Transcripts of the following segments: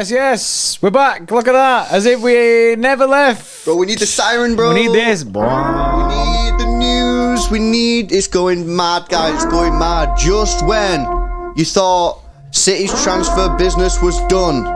Yes, we're back. Look at that. As if we never left. Bro, we need the siren, bro. We need this, boy. We need the news. It's going mad, guys. It's going mad. Just when you thought City's transfer business was done.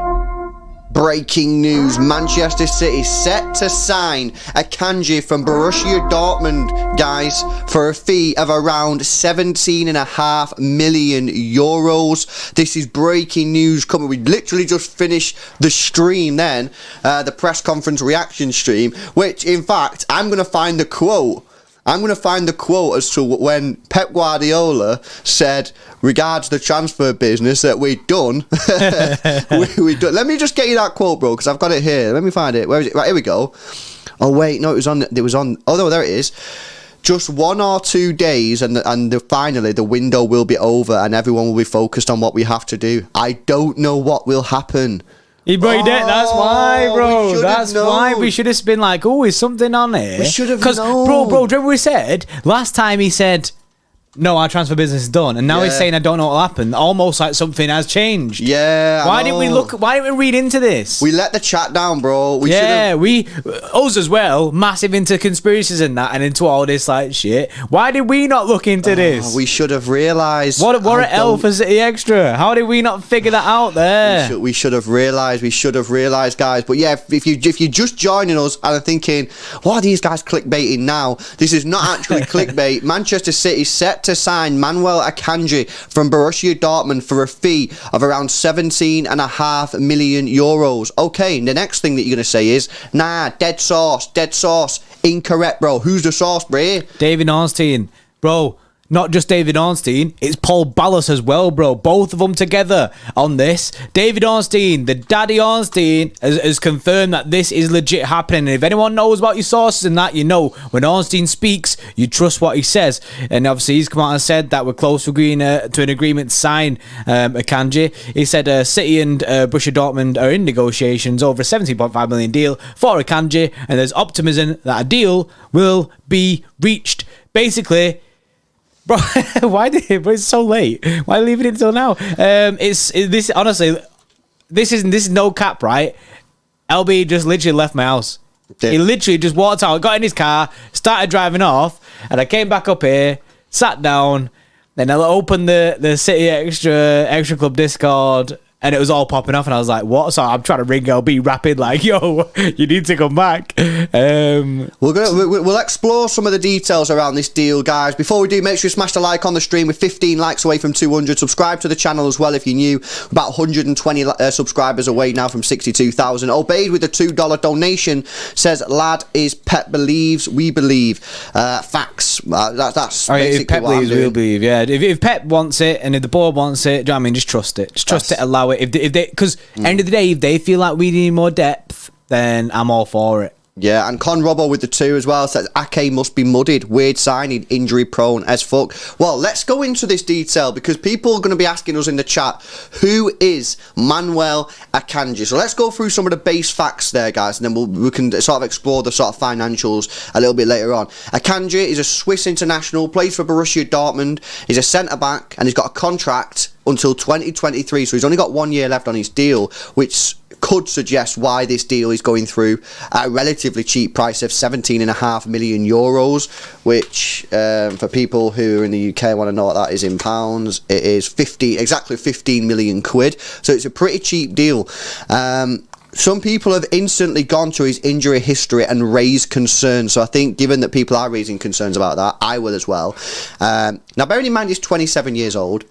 Breaking news, Manchester City set to sign Akanji from Borussia Dortmund, guys, for a fee of around 17.5 million euros. This is breaking news coming. We literally just finished the stream then, the press conference reaction stream, which, in fact, I'm going to find the quote. As to when Pep Guardiola said, regards the transfer business that we'd done. we done. Let me just get you that quote, bro, because I've got it here. Let me find it. Where is it? Right, here we go. Oh, wait, no, it was on. Oh, no, there it is. Just 1 or 2 days and finally the window will be over and everyone will be focused on what we have to do. I don't know what will happen. That's why, bro. That's why we should have been like, oh, is something on here? We should have known. Because, bro, do you remember we said, last time he said, no, our transfer business is done. And now he's saying, I don't know what will happen. Almost like something has changed. Yeah, Why didn't we read into this? We let the chat down, bro. Us as well, massive into conspiracies and that, and into all this like shit. Why did we not look into this? We should have realised. What an L for City Extra. How did we not figure that out there? We should have realised. We should have realised, guys. But yeah, if you're just joining us and are thinking, what are these guys clickbaiting now? This is not actually clickbait. Manchester City set to sign Manuel Akanji from Borussia Dortmund for a fee of around 17.5 million euros. Okay, the next thing that you're going to say is, nah, dead sauce. Incorrect, bro. Who's the sauce, bro? David Ornstein. Bro, not just David Ornstein, it's Paul Ballas as well, bro. Both of them together on this. David Ornstein, the daddy Ornstein, has confirmed that this is legit happening. And if anyone knows about your sources and that, you know, when Ornstein speaks, you trust what he says. And obviously, he's come out and said that we're close to agreeing to an agreement to sign Akanji. He said City and Borussia Dortmund are in negotiations over a 17.5 million deal for Akanji, and there's optimism that a deal will be reached. Basically, bro, but it's so late. Why leaving it until now? Honestly, this is no cap, right? LB just literally left my house. He literally just walked out, got in his car, started driving off, and I came back up here, sat down, then I opened the City Extra Club Discord, and it was all popping off, and I was like, what? So I'm trying to ring LB rapid, like, yo, you need to come back. We'll explore some of the details around this deal, guys. Before we do, make sure you smash the like on the stream. We're 15 likes away from 200. Subscribe to the channel as well if you're new. About 120 subscribers away now from 62,000. Obeyed with a $2 donation. Says, lad, is Pep believes, we believe. Facts. That's basically if Pep what I'm believes, doing. we'll believe, yeah. If Pep wants it, and if the board wants it, do you know what I mean? Just trust it. Just trust it, allow it. If they, because end of the day, if they feel like we need more depth, then I'm all for it. Yeah, and Con Robbo with the 2 as well says Ake must be muddied, weird signing, injury prone as fuck. Well, let's go into this detail because people are going to be asking us in the chat, who is Manuel Akanji? So let's go through some of the base facts there, guys, and then we can sort of explore the sort of financials a little bit later on. Akanji is a Swiss international, plays for Borussia Dortmund, he's a centre back, and he's got a contract until 2023, so he's only got 1 year left on his deal, which could suggest why this deal is going through at a relatively cheap price of 17.5 million euros, which for people who are in the UK want to know what that is in pounds, it is exactly 15 million quid, so it's a pretty cheap deal. Some people have instantly gone to his injury history and raised concerns, so I think given that people are raising concerns about that, I will as well. Now bearing in mind he's 27 years old.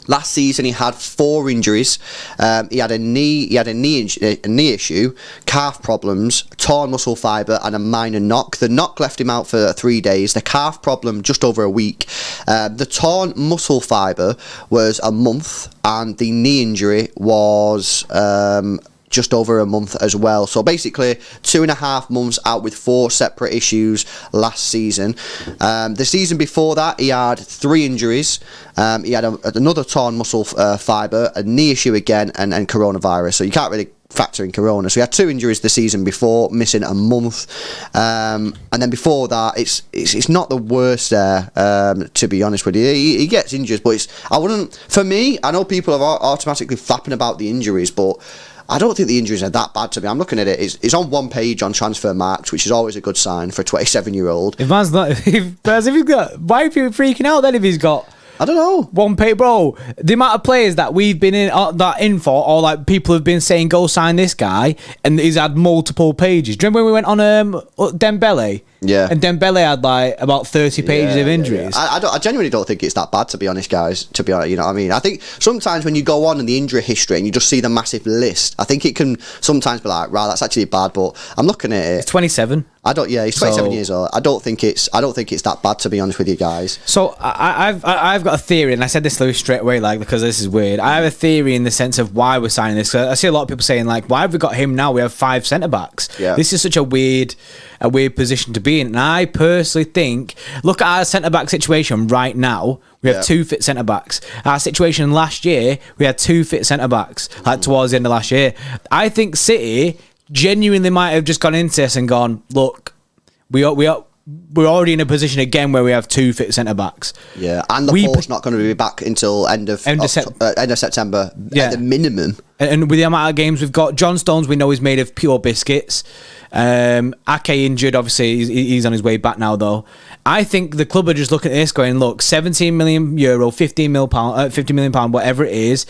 Last season he had 4 injuries. He had a knee issue, calf problems, torn muscle fibre, and a minor knock. The knock left him out for 3 days. The calf problem just over a week. The torn muscle fibre was a month, and the knee injury was just over a month as well. So basically 2.5 months out with 4 separate issues last season. The season before that he had 3 injuries. He had another torn muscle fibre, a knee issue again, and coronavirus. So you can't really factor in corona. So he had 2 injuries the season before, missing a month, and then before that it's not the worst there, to be honest with you. He gets injured, but I know people are automatically flapping about the injuries, but I don't think the injuries are that bad to me. I'm looking at it. It's on one page on Transfer Marks, which is always a good sign for a 27-year-old. If man's not, if he's got, why are people freaking out then if he's got? I don't know. One page, bro. The amount of players that we've been in for, or like people have been saying, go sign this guy, and he's had multiple pages. Do you remember when we went on Dembele? Yeah. And Dembele had like about 30 pages of injuries. Yeah. I genuinely don't think it's that bad, to be honest, guys. To be honest, you know what I mean? I think sometimes when you go on in the injury history and you just see the massive list, I think it can sometimes be like, right, that's actually bad. But I'm looking at it. It's 27. He's 27 years old. I don't think it's that bad, to be honest with you guys. So I've got a theory, and I said this straight away, like, because this is weird. I have a theory in the sense of why we're signing this. I see a lot of people saying, like, why have we got him now? We have 5 centre backs. Yeah. This is such a weird position to be in. And I personally think, look at our centre back situation right now. We have 2 fit centre backs. Our situation last year, we had 2 fit centre backs, like towards the end of last year. I think City genuinely might have just gone into this and gone, look, we're already in a position again where we have 2 fit centre backs. Yeah, and Laporte's not going to be back until end of September at the minimum. And with the amount of games we've got, John Stones we know is made of pure biscuits. Ake injured, obviously he's on his way back now though. I think the club are just looking at this going, look, €17 million, £50 million, whatever it is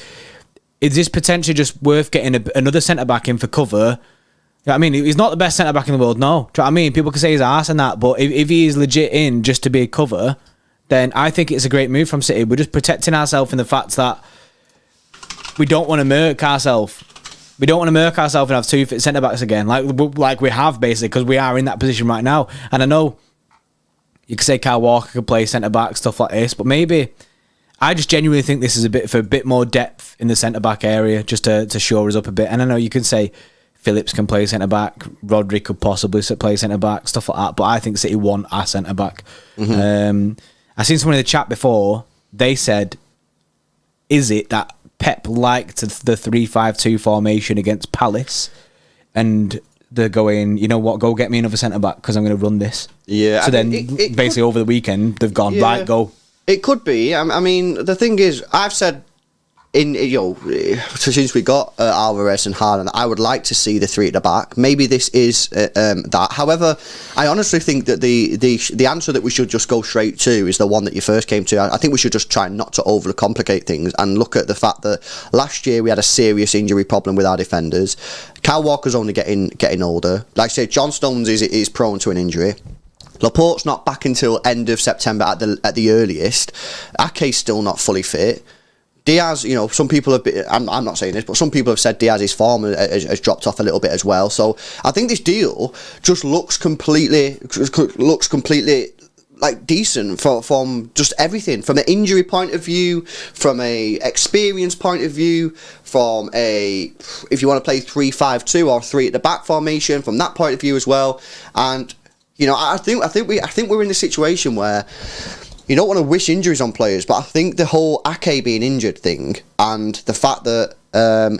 this potentially just worth getting another centre back in for cover? You know what I mean? He's not the best centre back in the world, no. Do you know what I mean? People can say he's arse and that, but if he is legit in just to be a cover, then I think it's a great move from City. We're just protecting ourselves in the fact that we don't want to murk ourselves. We don't want to murk ourselves and have 2 fit centre backs again, like we have basically, because we are in that position right now. And I know you could say Kyle Walker could play centre back, stuff like this, but maybe I just genuinely think this is a bit more depth in the centre back area, just to shore us up a bit. And I know you could say Phillips can play centre back, Rodri could possibly play centre back, stuff like that. But I think City want a centre back. I seen someone in the chat before. They said, "Is it that Pep liked the 3-5-2 formation against Palace, and they're going, you know what, go get me another centre back because I'm going to run this." Yeah. So then, basically over the weekend, they've gone right, go. It could be. I mean, the thing is, I've said since we got Alvarez and Haaland, I would like to see the 3 at the back. Maybe this is that. However, I honestly think that the answer that we should just go straight to is the one that you first came to. I think we should just try not to overcomplicate things and look at the fact that last year we had a serious injury problem with our defenders. Kyle Walker's only getting older. Like I say, John Stones is prone to an injury. Laporte's not back until end of September at the earliest. Ake's still not fully fit. Diaz, you know, some people have been, I'm not saying this, but some people have said Diaz's form has dropped off a little bit as well. So I think this deal just looks completely like decent from just everything, from an injury point of view, from a experience point of view, from if you want to play 3-5-2 or 3 at the back formation, from that point of view as well. And you know, I think we're in a situation where you don't want to wish injuries on players, but I think the whole Ake being injured thing and the fact that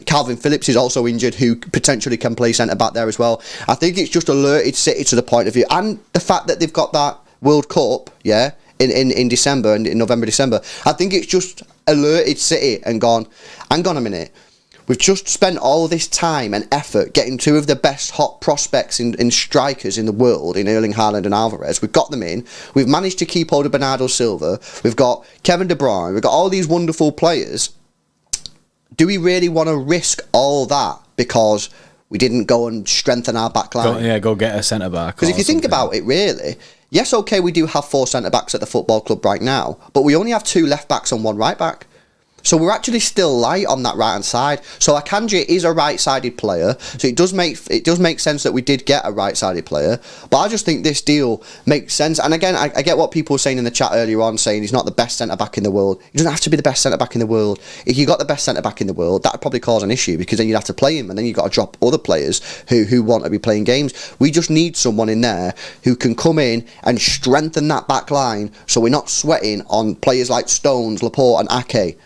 Calvin Phillips is also injured, who potentially can play centre back there as well, I think it's just alerted City to the point of view, and the fact that they've got that World Cup, in December, in November, December, I think it's just alerted City and gone, hang on a minute. We've just spent all this time and effort getting 2 of the best hot prospects in strikers in the world, in Erling Haaland and Alvarez. We've got them in. We've managed to keep hold of Bernardo Silva. We've got Kevin De Bruyne. We've got all these wonderful players. Do we really want to risk all that because we didn't go and strengthen our back line? Go get a centre-back. Because if you think about it, really, yes, okay, we do have 4 centre-backs at the football club right now, but we only have 2 left-backs and 1 right-back. So we're actually still light on that right-hand side. So Akanji is a right-sided player. So it does make sense that we did get a right-sided player. But I just think this deal makes sense. And again, I get what people were saying in the chat earlier on, saying he's not the best centre-back in the world. He doesn't have to be the best centre-back in the world. If you got the best centre-back in the world, that would probably cause an issue, because then you'd have to play him, and then you've got to drop other players who want to be playing games. We just need someone in there who can come in and strengthen that back line, so we're not sweating on players like Stones, Laporte and Ake.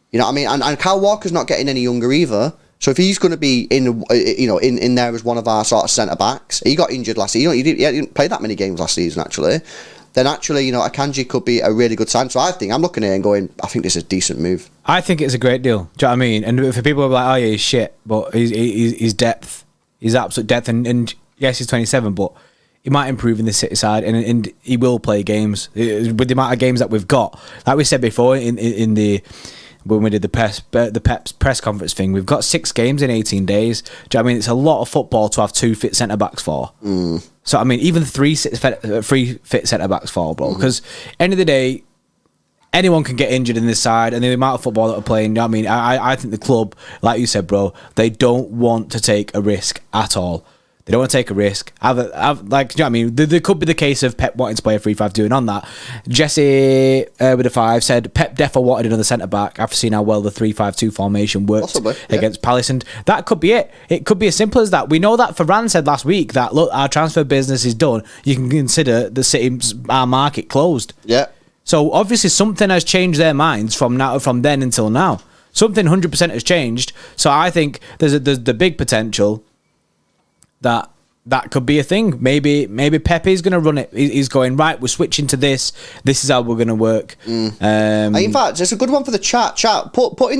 You know what I mean? And Kyle Walker's not getting any younger either. So if he's going to be in there as one of our sort of centre backs, he got injured last season. He didn't play that many games last season actually. then actually, Akanji could be a really good sign. So I'm looking at it and going, I think this is a decent move. I think it's a great deal. Do you know what I mean? And for people who are like, oh yeah, he's shit, but he's depth. He's absolute depth. And yes, he's 27, but he might improve in the City side, and he will play games with the amount of games that we've got. Like we said before when we did the Pep's press conference thing, we've got 6 games in 18 days. Do you know what I mean? It's a lot of football to have 2 fit centre backs for. So I mean, even 3 fit centre backs for, bro. Because end of the day, anyone can get injured in this side, and the amount of football that we're playing. You know what I mean? I think the club, like you said, bro, they don't want to take a risk at all. They don't want to take a risk. Do you know what I mean? There could be the case of Pep wanting to play a 3-5-2, and on that, Jesse with a 5 said Pep defo wanted another centre back after seeing how well the 3-5-2 formation worked against Palace, and that could be it. It could be as simple as that. We know that Ferran said last week that look, our transfer business is done. You can consider the City's our market closed. Yeah. So obviously something has changed their minds from then until now. Something 100% has changed. So I think there's the big potential that could be a thing. Maybe Pepe's going to run it. He's going, right, we're switching to this. This is how we're going to work. In fact, it's a good one for the chat. Put in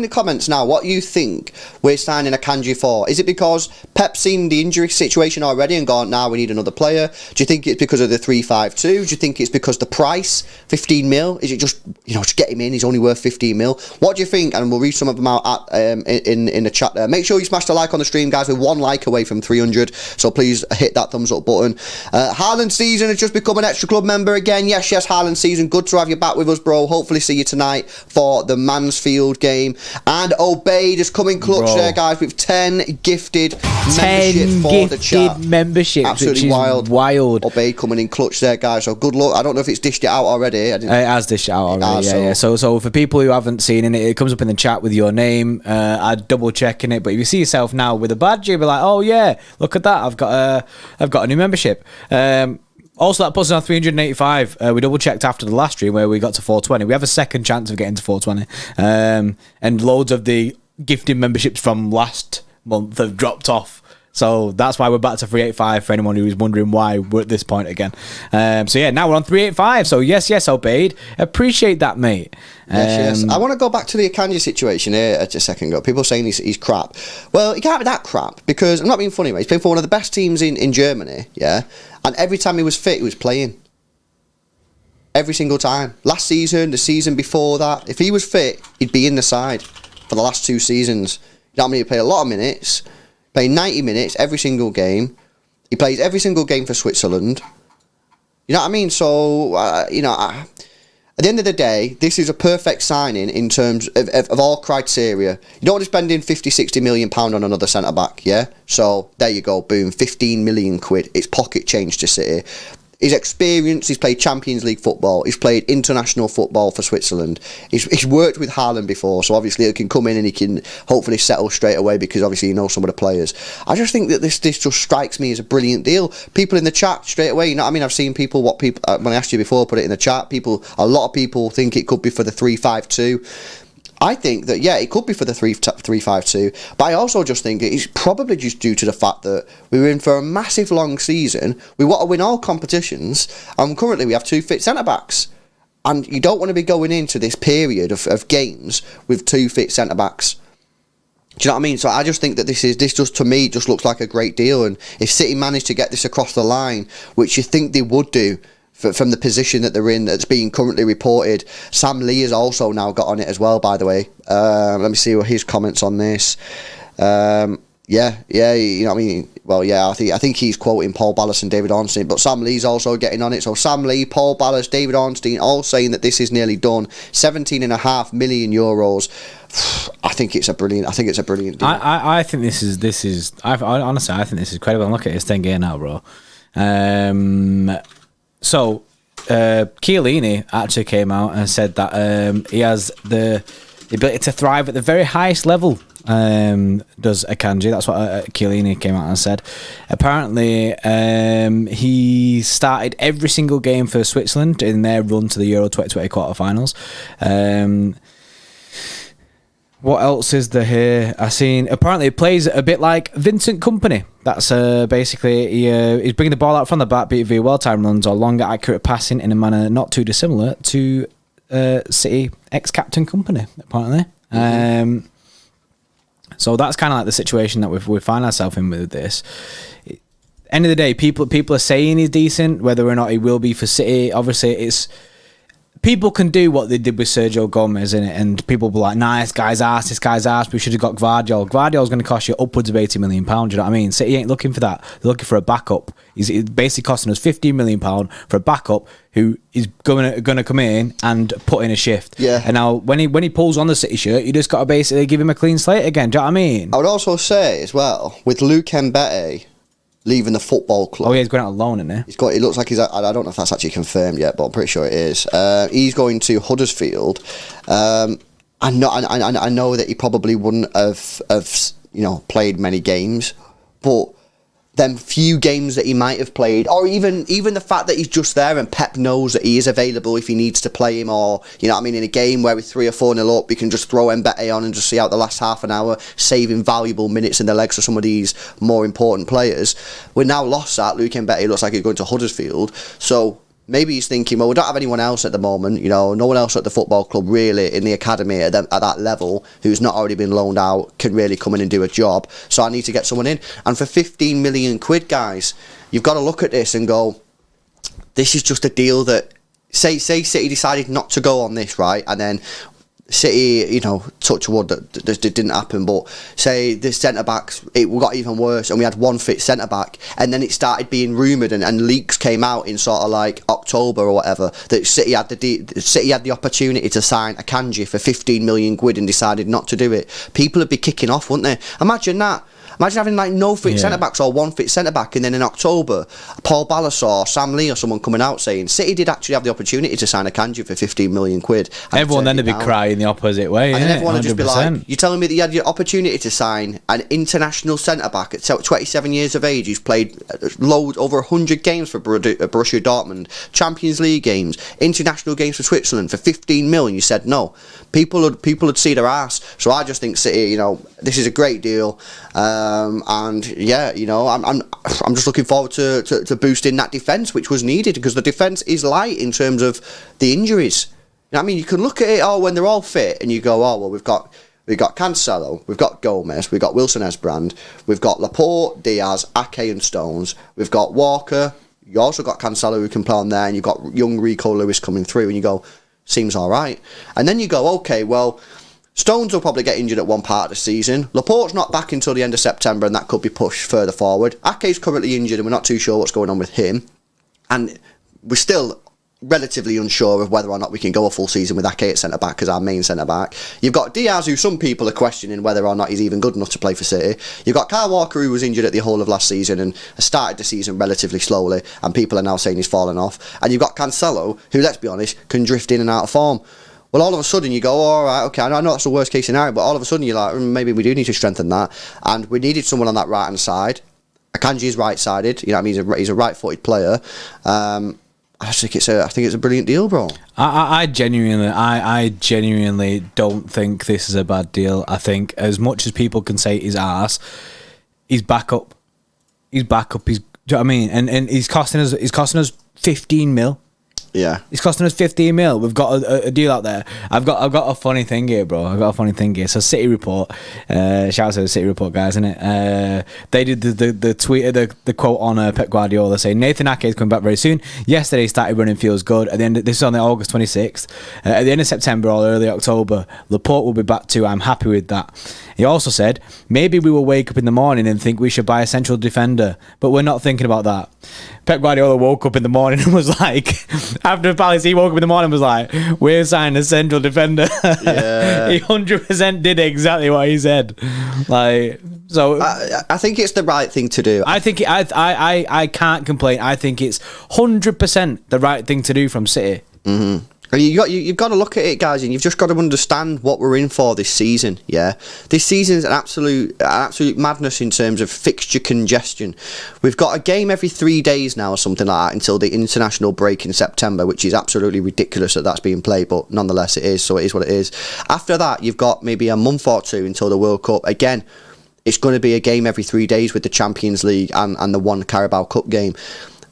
the comments now what you think we're signing Akanji for. Is it because Pep's seen the injury situation already and gone, now we need another player? Do you think it's because of the 3-5-2? Do you think it's because the price, 15 mil? Is it just, just get him in, he's only worth 15 mil? What do you think? And we'll read some of them out in the chat there. Make sure you smash the like on the stream, guys. We're 1 like away from 300. So please hit that thumbs up button. Haaland Season has just become an Xtra Club member again. Yes, Haaland Season. Good to have you back with us, bro. Hopefully see you tonight for the Mansfield game. And Obeyed is coming clutch there, guys, with 10 gifted memberships for the chat. Memberships, absolutely wild. Obeyed coming in clutch there, guys. So good luck. I don't know if it's dished it out already. It has dished it out already. Yeah. So for people who haven't seen it comes up in the chat with your name. I'd double checking it, but if you see yourself now with a badge, you'll be like, oh yeah, look at that. I've got a new membership. Also, that puts us on 385. We double checked after the last stream where we got to 420. We have a second chance of getting to 420. And loads of the gifting memberships from last month have dropped off. So that's why we're back to 385 for anyone who's wondering why we're at this point again. So yeah, now we're on 385. So yes, Obeyed. Appreciate that, mate. Yes. I want to go back to the Akanji situation here a second ago. People saying he's crap. Well, he can't be that crap because, I'm not being funny, mate. He's playing for one of the best teams in Germany, yeah? And every time he was fit, he was playing. Every single time. Last season, the season before that. If he was fit, he'd be in the side for the last 2 seasons. You know what I mean? He played a lot of minutes. Playing 90 minutes every single game. He plays every single game for Switzerland. You know what I mean? So, at the end of the day, this is a perfect signing in terms of all criteria. You don't want to spend in 50, 60 million pound on another centre-back, yeah? So, there you go, boom, 15 million quid. It's pocket change to City. His experience, he's played Champions League football, he's played international football for Switzerland, he's worked with Haaland before, so obviously he can come in and he can hopefully settle straight away because obviously he knows some of the players. I just think that this just strikes me as a brilliant deal. People in the chat straight away, you know what I mean? I've seen people, when I asked you before, put it in the chat, a lot of people think it could be for the 3-5-2. I think that, yeah, it could be for the 3-5-2, but I also just think it's probably just due to the fact that we were in for a massive long season. We want to win all competitions, and currently we have 2 fit centre-backs. And you don't want to be going into this period of games with 2 fit centre-backs. Do you know what I mean? So I just think that this just, to me, just looks like a great deal. And if City managed to get this across the line, which you think they would do, from the position that they're in, that's being currently reported. Sam Lee has also now got on it as well, by the way. Let me see what his comments on this. Yeah, you know what I mean? Well, yeah, I think he's quoting Paul Ballas and David Ornstein, but Sam Lee's also getting on it. So Sam Lee, Paul Ballas, David Ornstein, all saying that this is nearly done. 17.5 million euros. I think it's a brilliant deal. I think this is. Honestly, I think this is incredible. And look at his thing here now, bro. So, Chiellini actually came out and said that he has the ability to thrive at the very highest level. Does Akanji? That's what Chiellini came out and said. Apparently, he started every single game for Switzerland in their run to the Euro 2020 quarterfinals. What else is there here? I seen apparently it plays a bit like Vincent Kompany. That's basically he's bringing the ball out from the back, be it via well-timed runs or longer, accurate passing in a manner not too dissimilar to City ex-captain Kompany. Apparently, so that's kind of like the situation that we find ourselves in with this. End of the day, people are saying he's decent. Whether or not he will be for City, obviously, it's. People can do what they did with Sergio Gomez in it, and people will be like, nah, this guy's ass, we should have got Gvardiol. Gvardiol's going to cost you upwards of £80 million, you know what I mean? City ain't looking for that. They're looking for a backup. He's basically costing us £15 million for a backup who is going to come in and put in a shift. Yeah. And now, when he pulls on the City shirt, you just got to basically give him a clean slate again, do you know what I mean? I would also say, as well, with Luke Mbete leaving the football club. Oh yeah, he's going out alone, isn't he? It looks like I don't know if that's actually confirmed yet, but I'm pretty sure it is. He's going to Huddersfield. I know that he probably wouldn't have played many games, but them few games that he might have played, or even the fact that he's just there and Pep knows that he is available if he needs to play him, or in a game where we're 3 or 4-0 up, we can just throw Mbete on and just see out the last half an hour, saving valuable minutes in the legs for some of these more important players. We're now lost that. Luke Mbete looks like he's going to Huddersfield, so maybe he's thinking, well, we don't have anyone else at the moment, no one else at the football club really in the academy at that level who's not already been loaned out can really come in and do a job, so I need to get someone in. And for 15 million quid, guys, you've got to look at this and go, this is just a deal that, say City decided not to go on this, right, and then City, touch wood that this didn't happen, but say the centre-backs, it got even worse and we had one fit centre-back, and then it started being rumoured and leaks came out in sort of like October or whatever that City had the opportunity to sign Akanji for 15 million quid and decided not to do it. People would be kicking off, wouldn't they? Imagine that. Imagine having like no fit centre-backs or one fit centre-back, and then in October, Paul Ballas or Sam Lee or someone coming out saying City did actually have the opportunity to sign Akanji for 15 million quid. Everyone then would be crying the opposite way. And then everyone would just be like, 100%. you're telling me that you had your opportunity to sign an international centre-back at 27 years of age who's played over 100 games for Borussia Dortmund, Champions League games, international games for Switzerland for 15 million. You said no. People would see their ass. So I just think City, this is a great deal. And yeah, I'm just looking forward to boosting that defence, which was needed because the defence is light in terms of the injuries. You can look at it when they're all fit and you go, oh well, we've got Cancelo, we've got Gomez, we've got Wilson Esbrand, we've got Laporte, Diaz, Ake and Stones, we've got Walker, you also got Cancelo who can play on there, and you've got young Rico Lewis coming through, and you go, seems all right. And then you go, okay, well, Stones will probably get injured at one part of the season. Laporte's not back until the end of September, and that could be pushed further forward. Ake's currently injured, and we're not too sure what's going on with him. And we're still relatively unsure of whether or not we can go a full season with Ake at centre-back as our main centre-back. You've got Diaz, who some people are questioning whether or not he's even good enough to play for City. You've got Kyle Walker, who was injured at the whole of last season and has started the season relatively slowly, and people are now saying he's fallen off. And you've got Cancelo, who, let's be honest, can drift in and out of form. Well, all of a sudden you go, all right, okay, I know that's the worst case scenario, but all of a sudden you're like, maybe we do need to strengthen that. And we needed someone on that right-hand side. Akanji is right-sided, he's a right-footed player. I think it's a brilliant deal, bro. I genuinely don't think this is a bad deal. I think as much as people can say he's arse, he's back up. Do you know what I mean? And he's costing us 15 mil. Yeah, it's costing us 15 mil. We've got a deal out there. I've got a funny thing here, bro. So City Report, shout out to the City Report guys, innit? They did the tweet, the quote on Pep Guardiola saying Nathan Ake is coming back very soon. Yesterday he started running, feels good. At the end, this is on the August 26th. At the end of September or early October, Laporte will be back too. I'm happy with that. He also said maybe we will wake up in the morning and think we should buy a central defender, but we're not thinking about that. Pep Guardiola woke up in the morning and was like, after Palace, he woke up in the morning and was like, we're signing a central defender. Yeah. He 100% did exactly what he said. So I think it's the right thing to do. I can't complain. I think it's 100% the right thing to do from City. Mm-hmm. And you've got to look at it, guys, and you've just got to understand what we're in for this season. Yeah, this season's an absolute madness in terms of fixture congestion. We've got a game every 3 days now, or something like that, until the international break in September, which is absolutely ridiculous that that's being played, but nonetheless it is. So it is what it is. After that, you've got maybe a month or two until the World Cup. Again, it's going to be a game every 3 days with the Champions League and the one Carabao Cup game.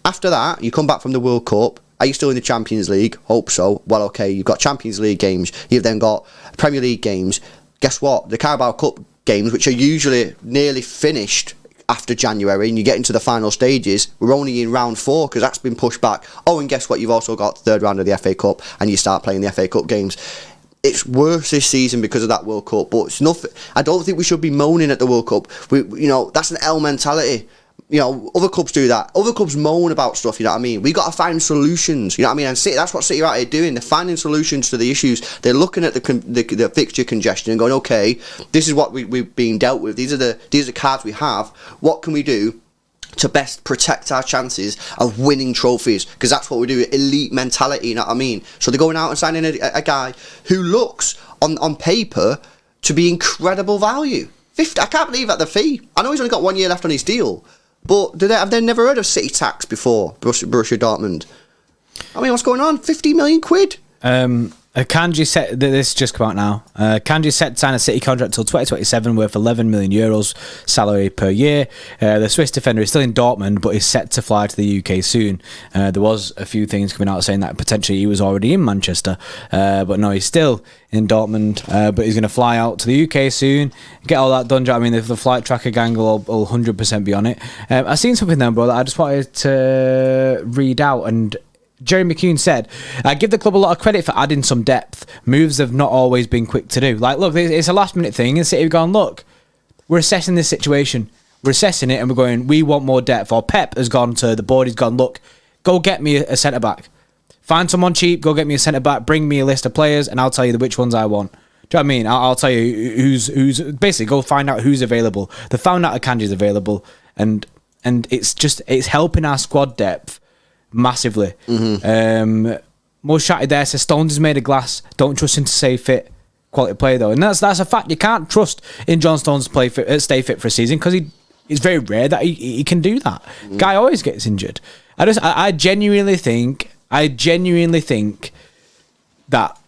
After that, you come back from the World Cup. Are you still in the Champions League? Hope so. Well, okay, you've got Champions League games. You've then got Premier League games. Guess what? The Carabao Cup games, which are usually nearly finished after January, and you get into the final stages, we're only in round 4 because that's been pushed back. Oh, and guess what? You've also got the third round of the FA Cup, and you start playing the FA Cup games. It's worse this season because of that World Cup, but it's nothing. I don't think we should be moaning at the World Cup. That's an L mentality. Other clubs do that. Other clubs moan about stuff, you know what I mean? We got to find solutions, you know what I mean? And City, that's what City are out here doing. They're finding solutions to the issues. They're looking at the fixture congestion and going, okay, this is what we've been dealt with. These are the cards we have. What can we do to best protect our chances of winning trophies? Because that's what we do, elite mentality, you know what I mean? So they're going out and signing a guy who looks, on paper, to be incredible value. 50, I can't believe that the fee. I know he's only got 1 year left on his deal. But have they never heard of City tax before, Borussia Dortmund? I mean, what's going on? 50 million quid? Akanji set, this just come out now. Akanji set to sign a City contract until 2027 worth 11 million euros salary per year. The Swiss defender is still in Dortmund, but is set to fly to the UK soon. There was a few things coming out saying that potentially he was already in Manchester, but no, he's still in Dortmund, but he's going to fly out to the UK soon, get all that done. Do you know what I mean? The flight tracker gang will 100% be on it. I've seen something there, bro, that I just wanted to read out, and Jerry McCune said, I give the club a lot of credit for adding some depth. Moves have not always been quick to do. Like, look, it's a last minute thing, and City have gone, look, we're assessing this situation. We're assessing it, and we're going, we want more depth. Or Pep has gone to the board, he's gone, look, go get me a centre-back. Find someone cheap, go get me a centre-back, bring me a list of players, and I'll tell you which ones I want. Do you know what I mean? I'll tell you who's basically go find out who's available. They found out Akanji's available, and it's helping our squad depth massively. Most shouted there says Stones is made of glass. Don't trust him to stay fit. Quality player though, and that's a fact. You can't trust in John Stones to stay fit for a season because it's very rare that he can do that. Guy always gets injured. I genuinely think that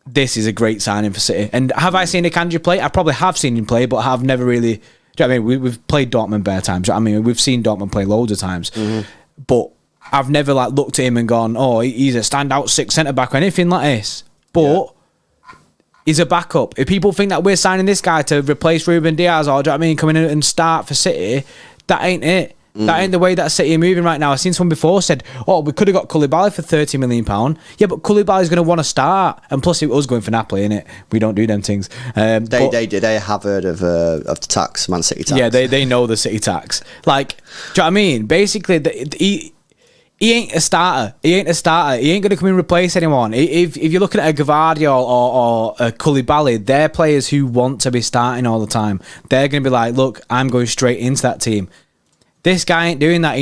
this is a great signing for City. And have I seen Akanji play? I probably have seen him play, but have never really. Do you know what I mean? We've played Dortmund bare times. I mean, we've seen Dortmund play loads of times, but I've never looked at him and gone, oh, he's a standout six centre back or anything like this. But he's a backup. If people think that we're signing this guy to replace Ruben Diaz or, do you know what I mean, coming in and start for City, that ain't it. That ain't the way that City are moving right now. I've seen someone before said, oh, we could have got Koulibaly for £30 million. Yeah, but Koulibaly's going to want to start. And plus, it was going for Napoli, innit? We don't do them things. They have heard of the tax, Man City tax. Yeah, they know the City tax. Like, do you know what I mean? Basically, he ain't a starter. He ain't going to come and replace anyone. If you're looking at a Gvardiol or a Koulibaly, they're players who want to be starting all the time. They're going to be like, look, I'm going straight into that team. This guy ain't doing that.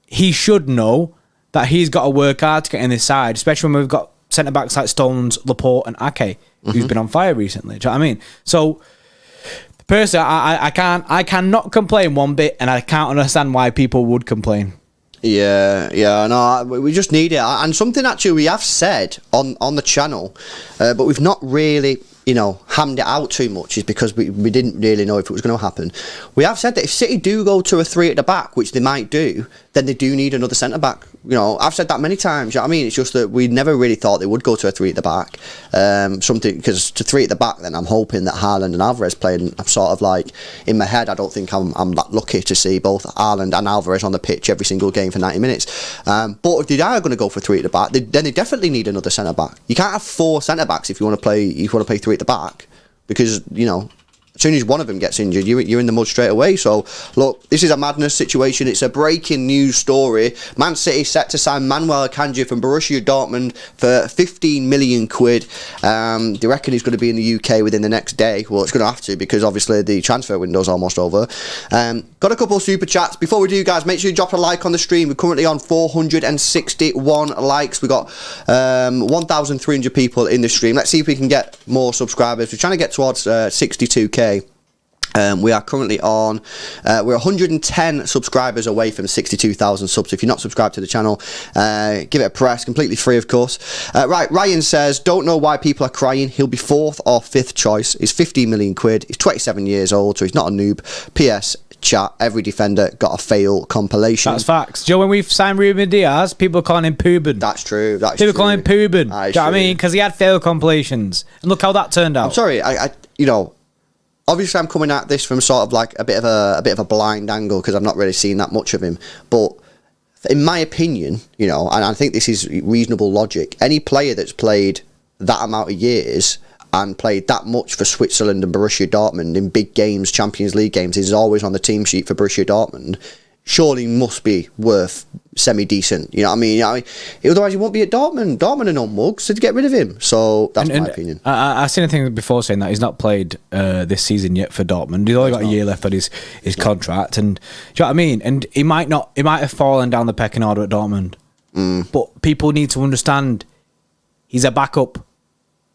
He should know that he's got to work hard to get in this side, especially when we've got centre-backs like Stones, Laporte and Ake, who's been on fire recently. Do you know what I mean? So, personally, I cannot complain one bit, and I can't understand why people would complain. Yeah, no, we just need it. And something actually we have said on the channel, but we've not really, hammed it out too much, is because we didn't really know if it was going to happen. We have said that if City do go to a 3 at the back, which they might do, then they do need another centre-back. I've said that many times, you know what I mean? It's just that we never really thought they would go to a 3 at the back. Because to 3 at the back, then I'm hoping that Haaland and Alvarez play, and I'm sort of like, in my head, I don't think I'm that lucky to see both Haaland and Alvarez on the pitch every single game for 90 minutes. But if they are going to go for 3 at the back, then they definitely need another centre-back. You can't have 4 centre-backs if you want to play 3 at the back, because, as soon as one of them gets injured, you're in the mud straight away. So, look, this is a madness situation. It's a breaking news story. Man City set to sign Manuel Akanji from Borussia Dortmund for 15 million quid. They reckon he's going to be in the UK within the next day. Well, it's going to have to, because obviously the transfer window's almost over. Got a couple of super chats. Before we do, guys, make sure you drop a like on the stream. We're currently on 461 likes. We got 1,300 people in the stream. Let's see if we can get more subscribers. We're trying to get towards 62k. We are currently on, we're 110 subscribers away from 62,000 subs. If you're not subscribed to the channel, give it a press, completely free, of course. Right, Ryan says, don't know why people are crying. He'll be 4th or 5th choice. He's 15 million quid. He's 27 years old, so he's not a noob. PS, chat, every defender got a fail compilation. That's facts. Joe, when we've signed Ruben Diaz, people are calling him Pooben. That's true. People calling him Pooben. Do you know what I mean? Because he had fail compilations. And look how that turned out. I'm sorry, I you know, obviously I'm coming at this from sort of like a bit of a blind angle, because I've not really seen that much of him. But in my opinion, you know, and I think this is reasonable logic, any player that's played that amount of years and played that much for Switzerland and Borussia Dortmund in big games, Champions League games, is always on the team sheet for Borussia Dortmund, surely must be worth semi-decent. You know what I mean? Otherwise he won't be at Dortmund. Dortmund are no mugs, so to get rid of him. So that's my opinion. I've seen a thing before saying that he's not played this season yet for Dortmund. He's only got a year left on his contract, and do you know what I mean? And he might have fallen down the pecking order at Dortmund. But people need to understand he's a backup.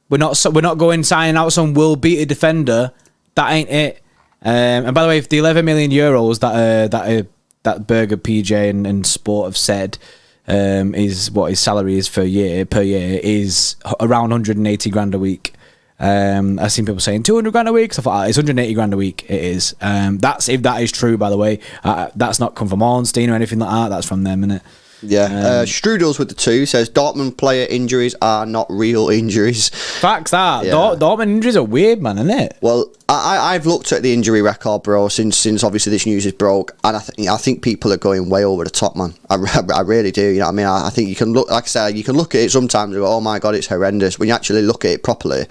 We're not going signing out some world beater defender. That ain't it. And by the way, if the 11 million euros that Berger, PJ and Sport have said is what his salary is per year is around 180 grand a week. I've seen people saying 200 grand a week. So I thought, it's 180 grand a week. It is. That's if that is true, by the way. That's not come from Ornstein or anything like that. That's from them, innit? Yeah. Strudels with the 2 says Dortmund player injuries are not real injuries. Facts that. Yeah. Dortmund injuries are weird, man, isn't it? Well, I've looked at the injury record, bro, since obviously this news is broke, and I think people are going way over the top, man. I really do. You know what I mean? I think you can look, like I said, you can look at it sometimes and go, oh my god, it's horrendous. When you actually look at it properly,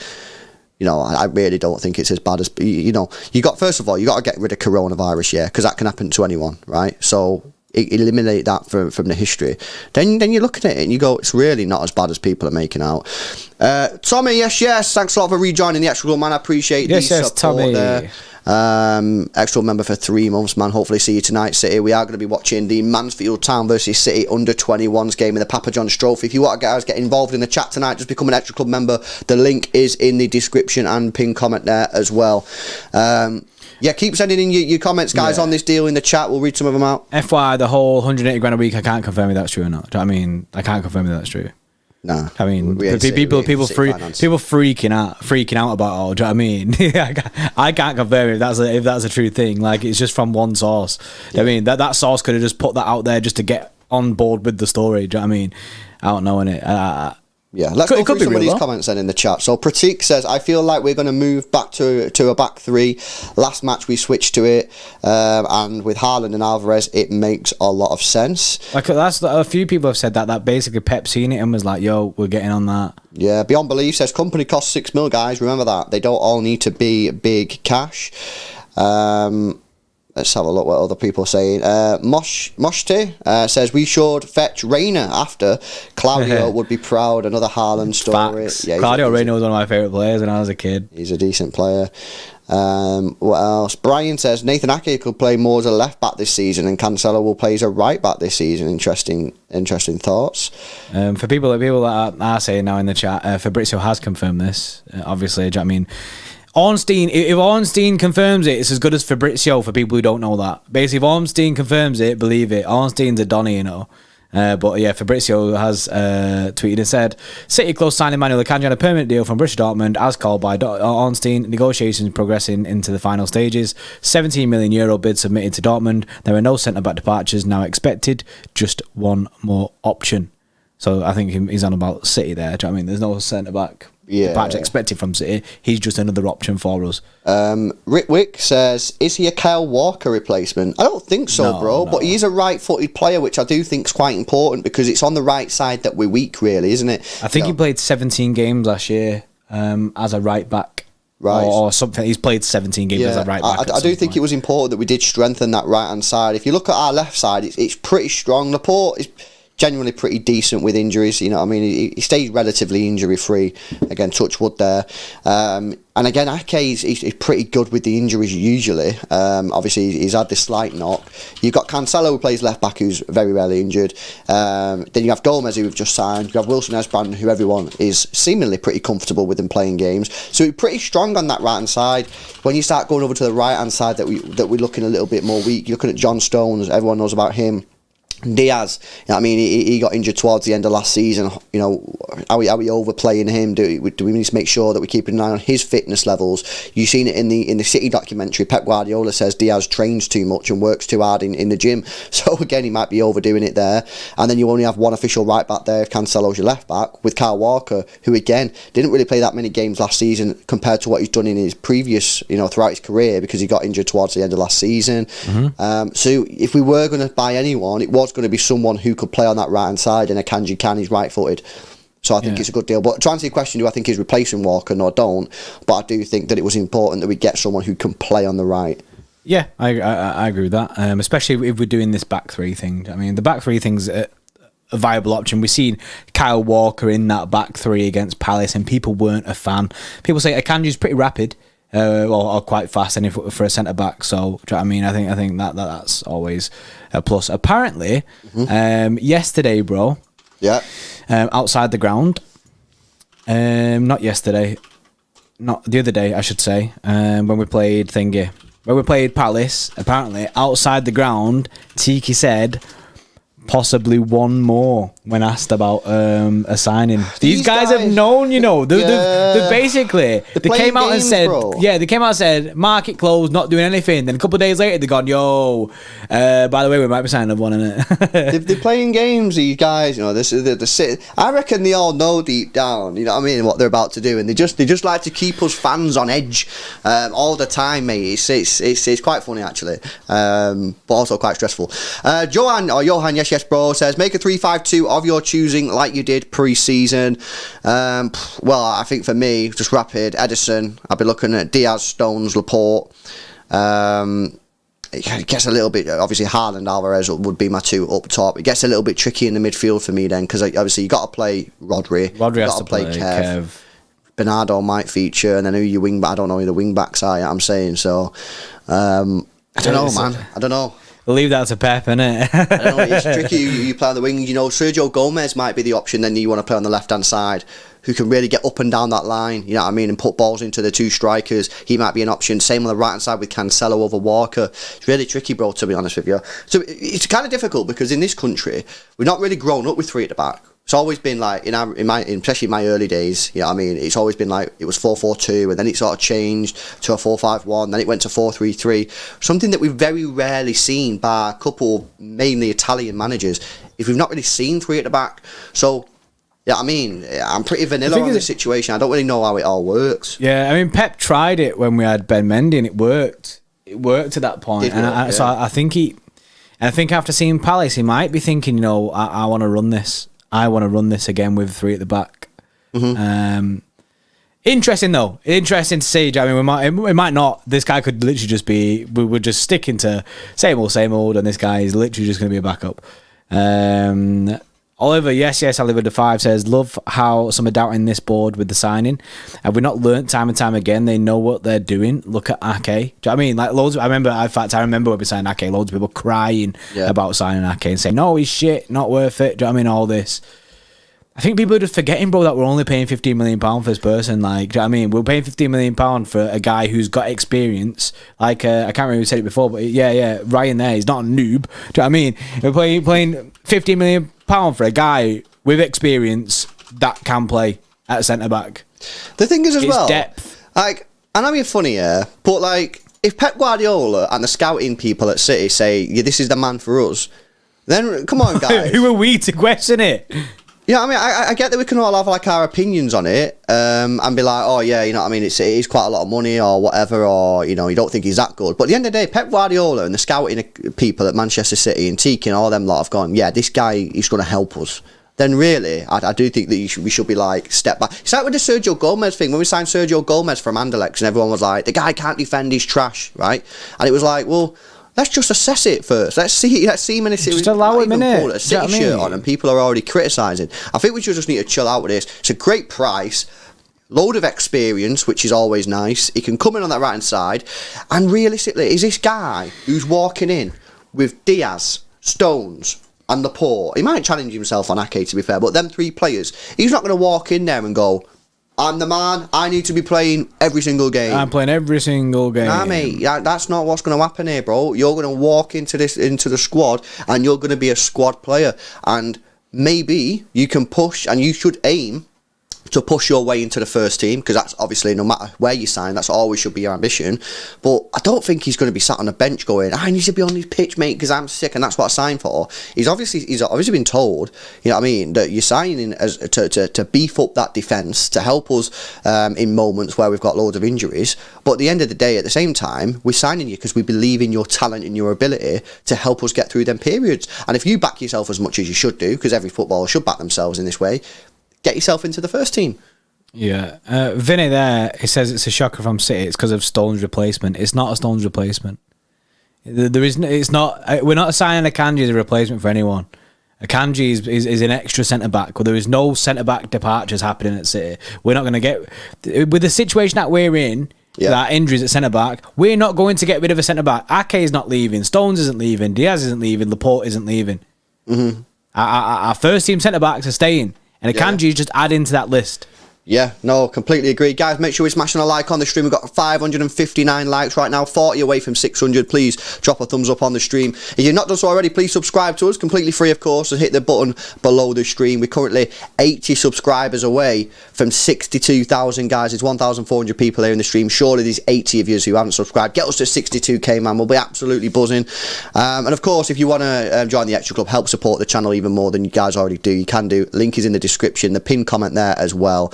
you know, I really don't think it's as bad as, you know, first of all, you got to get rid of coronavirus, yeah, because that can happen to anyone, right? So eliminate that from the history. Then you look at it and you go, it's really not as bad as people are making out. Tommy, yes, thanks a lot for rejoining the Xtra Club, man. I appreciate the support Tommy. there. Extra member for 3 months, man. Hopefully see you tonight, City. We are going to be watching the Mansfield Town versus City under 21s game in the Papa John's Trophy. If you want to guys get involved in the chat tonight, just become an Extra Club member. The link is in the description and pinned comment there as well. Yeah, keep sending in your comments, guys, on this deal in the chat. We'll read some of them out. FYI, the whole 180 grand a week, I can't confirm if that's true or not. Do you know what I mean? I can't confirm if that's true. No. I mean, people freaking out about it all. Do you know what I mean? I can't confirm if that's a true thing. Like, it's just from one source. Yeah. I mean, that source could have just put that out there just to get on board with the story. Do you know what I mean? I don't know, innit? Yeah, let's go through some of these comments then in the chat. So Pratik says, I feel like we're going to move back to a back 3. Last match we switched to it, and with Haaland and Alvarez, it makes a lot of sense. Like, that's a few people have said that basically Pep seen it and was like, yo, we're getting on that. Yeah, Beyond Belief says, company costs 6 mil, guys. Remember that. They don't all need to be big cash. Let's have a look what other people are saying. Moshti says, we should fetch Reina after. Claudio would be proud. Another Haaland story. Facts. Yeah, Claudio Reina was one of my favourite players when I was a kid. He's a decent player. What else? Brian says, Nathan Ake could play more as a left back this season and Cancelo will play as a right back this season. Interesting thoughts. For people that are saying now in the chat, Fabrizio has confirmed this. Obviously, do you know what I mean? Ornstein, if Ornstein confirms it, it's as good as Fabrizio for people who don't know that. Basically, if Ornstein confirms it, believe it. Ornstein's a Donny, you know. But yeah, Fabrizio has tweeted and said, City close signing Manuel Akanji on a permanent deal from Borussia Dortmund as called by Ornstein. Negotiations progressing into the final stages. 17 million euro bid submitted to Dortmund. There are no centre-back departures now expected. Just one more option. So I think he's on about City there. Do you know what I mean? There's no centre-back departure expected from City. He's just another option for us. Ritwick says, is he a Kyle Walker replacement? I don't think so, bro. But he is a right-footed player, which I do think is quite important because it's on the right side that we're weak, really, isn't it? I think he played 17 games last year as a right-back. Right. or something. He's played 17 games as a right back. I do think it was important that we did strengthen that right hand side. If you look at our left side, it's pretty strong. Laporte is genuinely pretty decent with injuries. You know what I mean? He stays relatively injury free. Again, touch wood there. And again, Ake is pretty good with the injuries usually. Obviously, he's had this slight knock. You've got Cancelo, who plays left back, who's very rarely injured. Then you have Gomez, who we've just signed. You have Wilson Esbrand, who everyone is seemingly pretty comfortable with him playing games. So we're pretty strong on that right hand side. When you start going over to the right hand side, that we're looking a little bit more weak. You're looking at John Stones. Everyone knows about him. Diaz, you know what I mean, he got injured towards the end of last season. You know, are we overplaying him? Do we need to make sure that we keep an eye on his fitness levels? You've seen it in the City documentary. Pep Guardiola says Diaz trains too much and works too hard in the gym. So again, he might be overdoing it there. And then you only have one official right back there, Cancelo's your left back, with Kyle Walker, who again didn't really play that many games last season compared to what he's done in his previous, you know, throughout his career, because he got injured towards the end of last season. So if we were going to buy anyone, it was going to be someone who could play on that right hand side, and Akanji can, he's right footed. So I think it's a good deal. But to answer your question, do I think he's replacing Walker? No, I don't. But I do think that it was important that we get someone who can play on the right. Yeah, I agree with that. Especially if we're doing this back three thing. I mean, the back three thing's a viable option. We've seen Kyle Walker in that back three against Palace, and people weren't a fan. People say Akanji's pretty rapid. Or quite fast, and for a centre back. So, do you know what I mean? I think that's always a plus. Apparently, yesterday, bro. Yeah. Outside the ground. Not yesterday. Not the other day, I should say. When we played Palace. Apparently, outside the ground, Tiki said possibly one more when asked about a signing. These guys have known, you know. They basically they came out and said, they came out and said market closed, not doing anything. Then a couple of days later, they gone, yo, by the way, we might be signing one, innit? They're playing games, these guys. You know, this is the I reckon they all know deep down, you know what I mean, what they're about to do, and they just like to keep us fans on edge all the time, mate. It's quite funny actually, but also quite stressful. Johan, yes, bro, says make a 3-5-2 of your choosing like you did pre-season. Well, I think for me, just rapid, Edison, I'll be looking at Diaz, Stones, Laporte. It gets a little bit, obviously Haaland, Alvarez would be my two up top. It gets a little bit tricky in the midfield for me then, because obviously you got to play Rodri has to play Kev. Bernardo might feature, and then who your wing back, I don't know who the wing backs are, I'm saying. So I don't know, man. I don't know. We'll leave that to Pep, innit? I don't know, it's tricky. You play on the wing. You know, Sergio Gomez might be the option. Then you want to play on the left hand side, who can really get up and down that line. You know what I mean, and put balls into the two strikers. He might be an option. Same on the right hand side with Cancelo over Walker. It's really tricky, bro. To be honest with you, so it's kind of difficult because in this country we're not really grown up with three at the back. It's always been like especially in my early days, you know what I mean, it's always been like it was 4-4-2, and then it sort of changed to a 4-5-1, then it went to 4-3-3. Something that we've very rarely seen by a couple mainly Italian managers is we've not really seen three at the back. So yeah, I mean, I'm pretty vanilla on this situation. I don't really know how it all works. Yeah, I mean, Pep tried it when we had Ben Mendy and it worked. It worked at that point. So I think after seeing Palace, he might be thinking, you know, I want to run this. I want to run this again with three at the back. Interesting though. Interesting to see. I mean, we might not. This guy could literally just be. We're just sticking to same old, and this guy is literally just going to be a backup. Oliver, yes, Oliver the 5 says, love how some are doubting this board with the signing. Have we not learnt time and time again? They know what they're doing. Look at Ake. Do you know what I mean? Like loads. I remember when we signed Ake, loads of people crying about signing Ake and saying, no, he's shit, not worth it. Do you know what I mean? All this. I think people are just forgetting, bro, that we're only paying £15 million for this person. Like, do you know what I mean? We're paying £15 million for a guy who's got experience. Like, I can't remember who said it before, but yeah, Ryan there, he's not a noob. Do you know what I mean? We're playing £15 million for a guy with experience that can play at centre back. The thing is, as it's well, depth. Like, I know you're funny here, but like, if Pep Guardiola and the scouting people at City say, yeah, this is the man for us, then come on, guys. Who are we to question it? Yeah, I mean, I get that we can all have like our opinions on it, and be like, oh yeah, you know what I mean, it's quite a lot of money or whatever, or you know, you don't think he's that good. But at the end of the day, Pep Guardiola and the scouting people at Manchester City and Tiki and all them lot have gone, yeah, this guy is going to help us. then really, I do think that we should be like, step back. It's like with the Sergio Gomez thing. When we signed Sergio Gomez from Anderlecht, and everyone was like, the guy can't defend, he's trash, right? And it was like, well, let's just assess it first. Let's see many. Just allow him in it. Put a City shirt on, and people are already criticising. I think we just need to chill out with this. It's a great price. Load of experience, which is always nice. He can come in on that right hand side. And realistically, is this guy who's walking in with Diaz, Stones, and Laporte? He might challenge himself on Ake, to be fair, but them 3 players, he's not going to walk in there and go, I'm the man, I need to be playing every single game. I'm playing every single game. Nah, mate, that's not what's going to happen here, bro. You're going to walk into the squad, and you're going to be a squad player. And maybe you can push, and you should aim to push your way into the first team, because that's obviously, no matter where you sign, that's always should be your ambition. But I don't think he's going to be sat on the bench going, I need to be on this pitch, mate, because I'm sick and that's what I signed for. He's obviously been told, you know what I mean, that you're signing as to beef up that defence, to help us in moments where we've got loads of injuries. But at the end of the day, at the same time, we're signing you because we believe in your talent and your ability to help us get through them periods. And if you back yourself as much as you should do, because every footballer should back themselves in this way, get yourself into the first team. Yeah. Vinny there, he says it's a shocker from City. It's because of Stone's replacement. It's not a Stone's replacement. It's not. We're not signing Akanji as a replacement for anyone. Akanji is an extra centre-back. Well, there is no centre-back departures happening at City. We're not going to get... With the situation that we're in, that injuries at centre-back, we're not going to get rid of a centre-back. Ake is not leaving. Stones isn't leaving. Diaz isn't leaving. Laporte isn't leaving. Mm-hmm. Our first-team centre-backs are staying. And Akanji is just adding to that list. Yeah, no, completely agree. Guys, make sure we're smashing a like on the stream. We've got 559 likes right now, 40 away from 600. Please drop a thumbs up on the stream. If you've not done so already, please subscribe to us, completely free, of course, and hit the button below the stream. We're currently 80 subscribers away from 62,000, guys. There's 1,400 people here in the stream. Surely there's 80 of you who haven't subscribed. Get us to 62k, man. We'll be absolutely buzzing. And of course, if you want to join the Xtra Club, help support the channel even more than you guys already do, you can do. Link is in the description, the pinned comment there as well.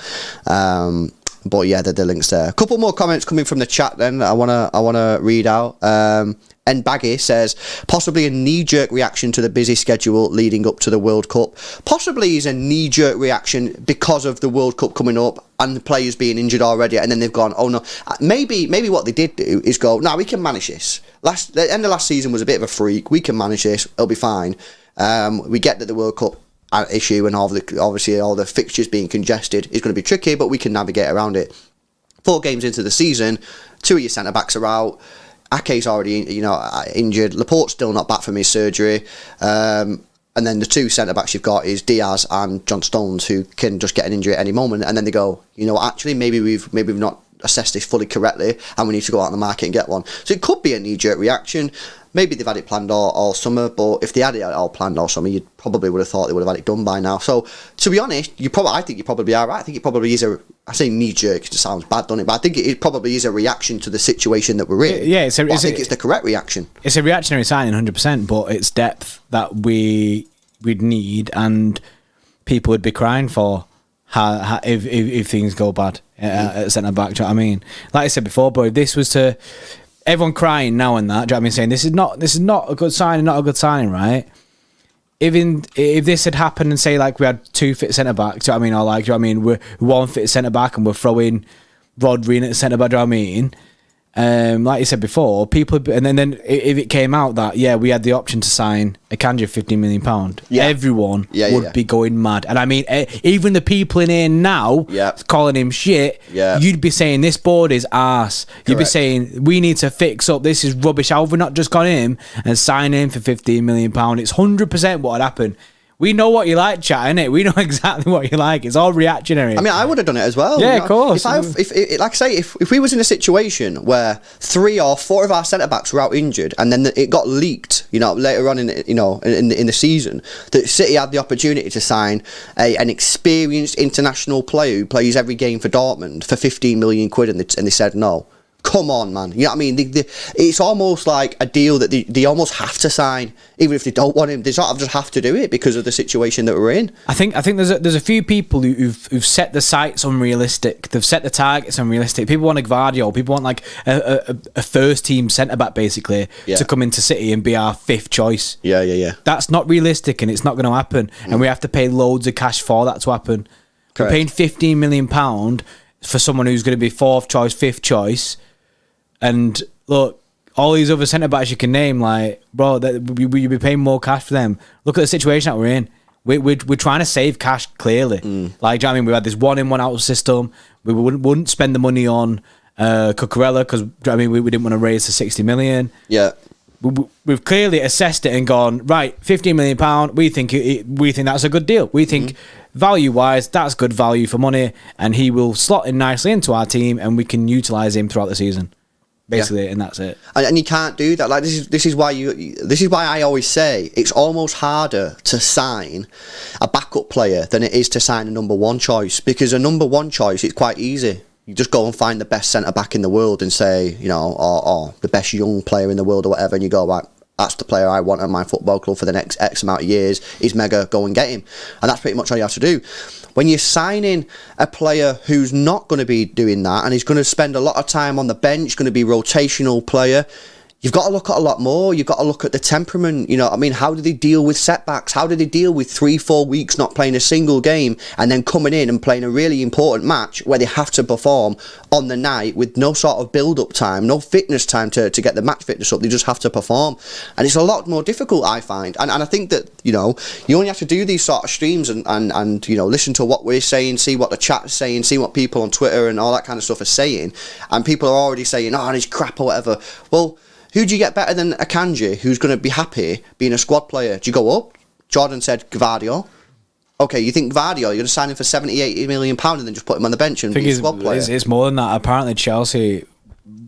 But yeah, the links there. A couple more comments coming from the chat then I wanna read out. N Baggy says, possibly a knee-jerk reaction to the busy schedule leading up to the World Cup. Possibly is a knee-jerk reaction because of the World Cup coming up and the players being injured already, and then they've gone, oh no. Maybe what they did do is go, no, we can manage this. The end of last season was a bit of a freak. We can manage this. It'll be fine. We get that the World Cup issue and obviously all the fixtures being congested is going to be tricky, but we can navigate around it. 4 games into the season, 2 of your centre backs are out. Ake's already injured. Laporte's still not back from his surgery, and then the 2 centre backs you've got is Diaz and John Stones, who can just get an injury at any moment. And then they go, actually maybe we've not assessed this fully correctly, and we need to go out on the market and get one. So it could be a knee-jerk reaction. Maybe they've had it planned all summer, but if they had it all planned all summer, you probably would have thought they would have had it done by now. So, to be honest, I think you probably are right. I think it probably is I say knee-jerk, it sounds bad, doesn't it? But I think it probably is a reaction to the situation that we're in. Yeah, I think it's the correct reaction. It's a reactionary signing, 100%, but it's depth that we'd need, and people would be crying for if things go bad at centre-back. Do you know what I mean? Like I said before, bro, if this was to... Everyone crying now and that, do you know what I mean? Saying this is not a good signing, not a good signing, right? If this had happened and say like we had 2 fit centre backs, do you know what I mean? Or like, do you know what I mean? We're 1 fit centre back and we're throwing Rodri in at centre back, do you know what I mean? Like you said before, people, and then if it came out that we had the option to sign Akanji £15 million, everyone would be going mad. And I mean, even the people in here now calling him shit, you'd be saying this board is arse. You'd be saying we need to fix up. This is rubbish. How have we not just gone in and signed him for £15 million? It's 100% what would happen. We know what you like, chat, innit? We know exactly what you like. It's all reactionary. I mean, I would have done it as well. Yeah, of course. Like I say, if we was in a situation where 3 or 4 of our centre backs were out injured, and then it got leaked, later on in the season, that City had the opportunity to sign an experienced international player who plays every game for Dortmund for 15 million quid, and they said no. Come on, man. You know what I mean? It's almost like a deal that they almost have to sign, even if they don't want him. They sort of just have to do it because of the situation that we're in. I think there's a few people who've set the sights unrealistic. They've set the targets unrealistic. People want a Gvardiol. People want like a first team centre back basically to come into City and be our fifth choice. Yeah. That's not realistic, and it's not going to happen. And we have to pay loads of cash for that to happen. Correct. We're paying £15 million for someone who's going to be fourth choice, fifth choice. And look, all these other centre backs you can name, like, bro, you'd be paying more cash for them. Look at the situation that we're in. We're trying to save cash clearly. Like, do you know what I mean? We had this 1 in, 1 out system. We wouldn't spend the money on Cucurella because I mean we didn't want to raise to 60 million. Yeah. We've clearly assessed it and gone, right, £15 million. We think that's a good deal. We think value wise, that's good value for money, and he will slot in nicely into our team, and we can utilise him throughout the season. Basically, and that's it. And you can't do that. Like this is why I always say it's almost harder to sign a backup player than it is to sign a number one choice, because a number one choice is quite easy. You just go and find the best centre back in the world and say, you know, or the best young player in the world or whatever, and you go, right, that's the player I want at my football club for the next X amount of years. He's mega, go and get him. And that's pretty much all you have to do. When you're signing a player who's not going to be doing that and he's going to spend a lot of time on the bench, going to be a rotational player, you've got to look at a lot more. You've got to look at the temperament. You know, I mean, how do they deal with setbacks? How do they deal with 3-4 weeks not playing a single game and then coming in and playing a really important match where they have to perform on the night with no sort of build-up time, no fitness time to get the match fitness up? They just have to perform. And it's a lot more difficult, I find. And I think that, you know, you only have to do these sort of streams and you know, listen to what we're saying, see what the chat's saying, see what people on Twitter and all that kind of stuff are saying. And people are already saying, oh, he's crap or whatever. Well, who do you get better than Akanji, who's going to be happy being a squad player? Do you go up? Jordan said Gvardiol. Okay, you think Gvardiol, you're going to sign him for 70, 80 million pounds and then just put him on the bench and be a squad player? It's more than that. Apparently Chelsea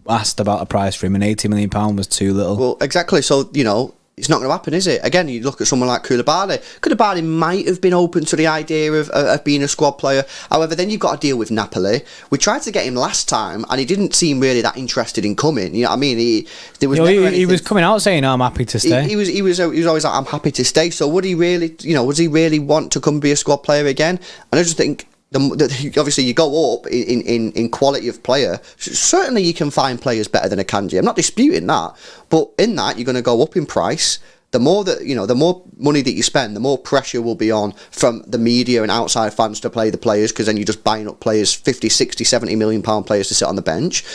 asked about a price for him and £80 million was too little. Well, exactly. So, you know, it's not going to happen, is it? Again, you look at someone like Koulibaly. Koulibaly might have been open to the idea of being a squad player. However, then you've got to deal with Napoli. We tried to get him last time, and he didn't seem really that interested in coming. You know what I mean? He was coming out saying, "I'm happy to stay." He was always like, "I'm happy to stay." So would he really? You know, does he really want to come and be a squad player again? And I just think, obviously you go up in quality of player. Certainly you can find players better than Akanji. I'm not disputing that, but in that you're going to go up in price. The more that, you know, the more money that you spend, the more pressure will be on from the media and outside fans to play the players, because then you're just buying up players, 50, 60, 70 million pound players to sit on the bench.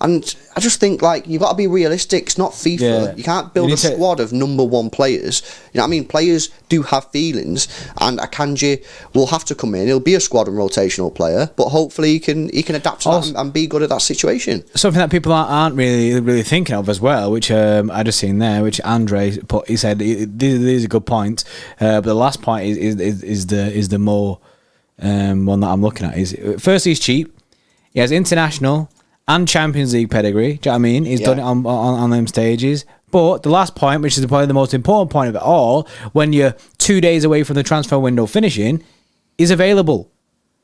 And I just think, like, you've got to be realistic. It's not FIFA. Yeah. You can't build a squad of number one players. You know what I mean? Players do have feelings, and Akanji will have to come in. He'll be a squad and rotational player, but hopefully he can adapt to that and be good at that situation. Something that people aren't really thinking of as well, which I just seen there, which Andre put. He said these are good points, but the last point is the more one that I'm looking at. Is firstly, he's cheap. He has international and Champions League pedigree. Do you know what I mean? He's done it on them stages. But the last point, which is probably the most important point of it all, when you're 2 days away from the transfer window finishing, is available.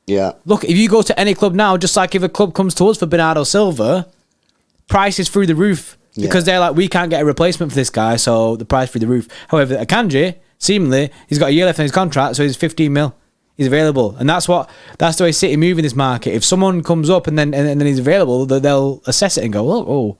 Yeah. Look, if you go to any club now, just like if a club comes to us for Bernardo Silva, price is through the roof. Because they're like, we can't get a replacement for this guy, so the price through the roof. However, Akanji, seemingly, he's got a year left on his contract, so he's 15 mil. He's available, and that's the way City move in this market. If someone comes up and then he's available, they'll assess it and go, oh,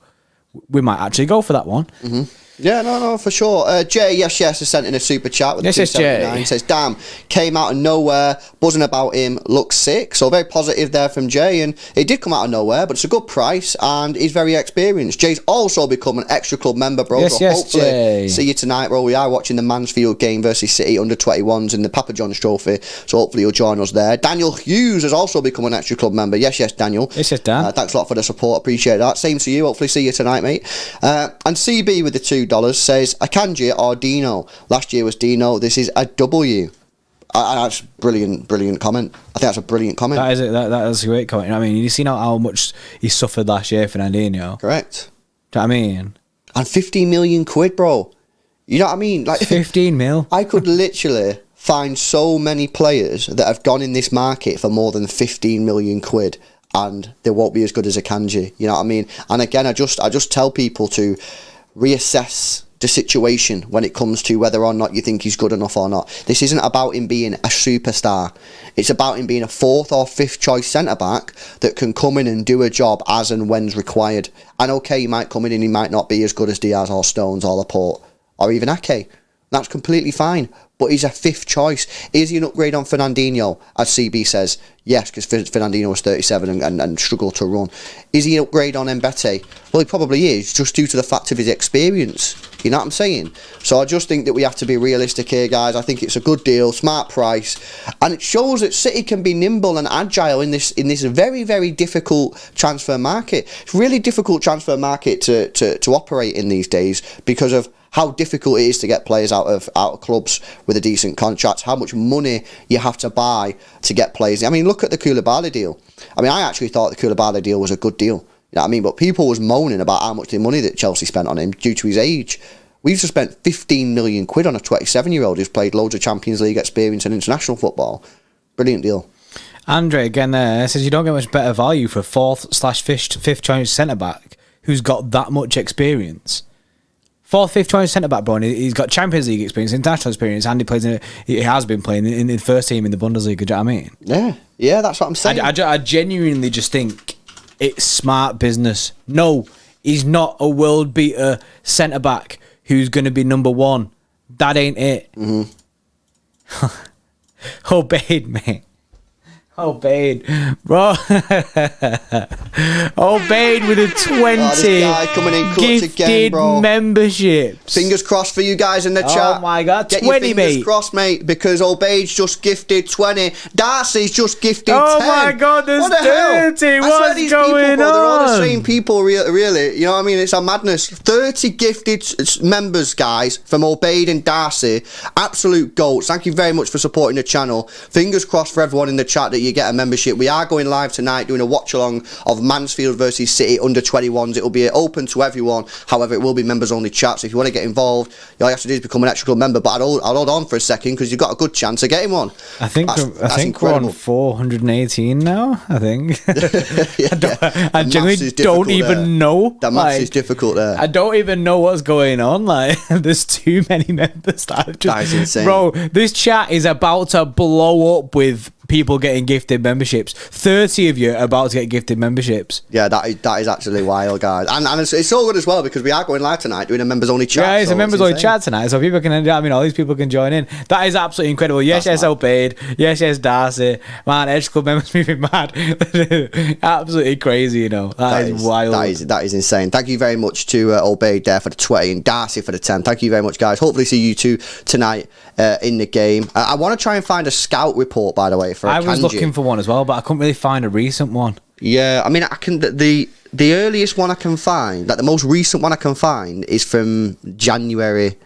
we might actually go for that one. Mm-hmm. Yeah, no, for sure. Jay, yes, has sent in a super chat with the 279. He says, damn, came out of nowhere, buzzing about him, looks sick. So very positive there from Jay, and it did come out of nowhere, but it's a good price, and he's very experienced. Jay's also become an Extra Club member, bro. Yes, so hopefully Jay. See you tonight, bro. We are watching the Mansfield game versus City under-21s in the Papa John's Trophy, so hopefully you'll join us there. Daniel Hughes has also become an Extra Club member. Yes, Daniel. Yes, Dan. Thanks a lot for the support. Appreciate that. Same to you. Hopefully see you tonight, mate. And CB with the $2 says, Akanji or Dino? Last year was Dino. This is a W. That's brilliant comment. I think that's a brilliant comment. That is a great comment. I mean, you seen how much he suffered last year, Fernandinho. Correct. Do you know what I mean? And 15 million quid, bro. You know what I mean? Like 15 mil. I could literally find so many players that have gone in this market for more than 15 million quid. and they won't be as good as Akanji. You know what I mean? And again, I just tell people to reassess the situation when it comes to whether or not you think he's good enough or not. This isn't about him being a superstar. It's about him being a 4th or 5th choice centre-back that can come in and do a job as and when's required. And okay, he might come in and he might not be as good as Diaz or Stones or Laporte or even Ake. That's completely fine. But he's a 5th choice. Is he an upgrade on Fernandinho, as CB says? Yes, because Fernandinho was 37 and struggled to run. Is he an upgrade on Mbete? Well, he probably is, just due to the fact of his experience. You know what I'm saying? So I just think that we have to be realistic here, guys. I think it's a good deal, smart price, and it shows that City can be nimble and agile in this very, very difficult transfer market. It's a really difficult transfer market to operate in these days because of how difficult it is to get players out of clubs with a decent contract, how much money you have to buy to get players. I mean, look at the Koulibaly deal. I mean, I actually thought the Koulibaly deal was a good deal. You know what I mean? But people was moaning about how much the money that Chelsea spent on him due to his age. We've just spent 15 million quid on a 27-year-old who's played loads of Champions League experience and international football. Brilliant deal. Andre again there says you don't get much better value for 4th/5th choice centre-back who's got that much experience. 4th, 5th choice centre-back, bro, and he's got Champions League experience, international experience, and he has been playing in the first team in the Bundesliga, do you know what I mean? Yeah, that's what I'm saying. I genuinely just think it's smart business. No, he's not a world-beater centre-back who's going to be number 1. That ain't it. Mm-hmm. Obeyed, mate. Obeyed, bro. Obeyed with a 20 this guy coming in clutch gifted again, bro. Memberships. Fingers crossed for you guys in the chat. Oh my God, Get 20, your fingers mate. crossed, mate, because Obeid's just gifted 20. Darcy's just gifted 10. Oh my God, there's what the 30. Hell? What's these going people, bro, they're all the on? same people, really. You know what I mean? It's a madness. 30 gifted members, guys, from Obeid and Darcy. Absolute goats. Thank you very much for supporting the channel. Fingers crossed for everyone in the chat that you get a membership. We are going live tonight doing a watch along of Mansfield versus City under 21s. It will be open to everyone. However, it will be members only chat. So if you want to get involved, all you have to do is become an Xtra Club member. But I'll hold on for a second because you've got a good chance of getting one. I think we're on 418 now. I think. I genuinely don't even know. That maths is difficult there. I don't even know what's going on. Like, there's too many members that I've just. That is insane, bro. This chat is about to blow up with people getting gifted memberships. 30 of you are about to get gifted memberships. Yeah, that is actually wild, guys. And it's so good as well because we are going live tonight doing a members only chat. Yeah, it's so a members only chat tonight, so people can. I mean, all these people can join in. That is absolutely incredible. Yes, Obeyed. Yes, Darcy. Man, Edge Club members make me mad. Absolutely crazy, you know. That is wild. That is insane. Thank you very much to Obeyed there for the 20 and Darcy for the 10. Thank you very much, guys. Hopefully see you two tonight in the game. I want to try and find a scout report, by the way, for Akanji. I was looking for one as well, but I couldn't really find a recent one. Yeah, I mean, I can the earliest one I can find, like the most recent one I can find, is from January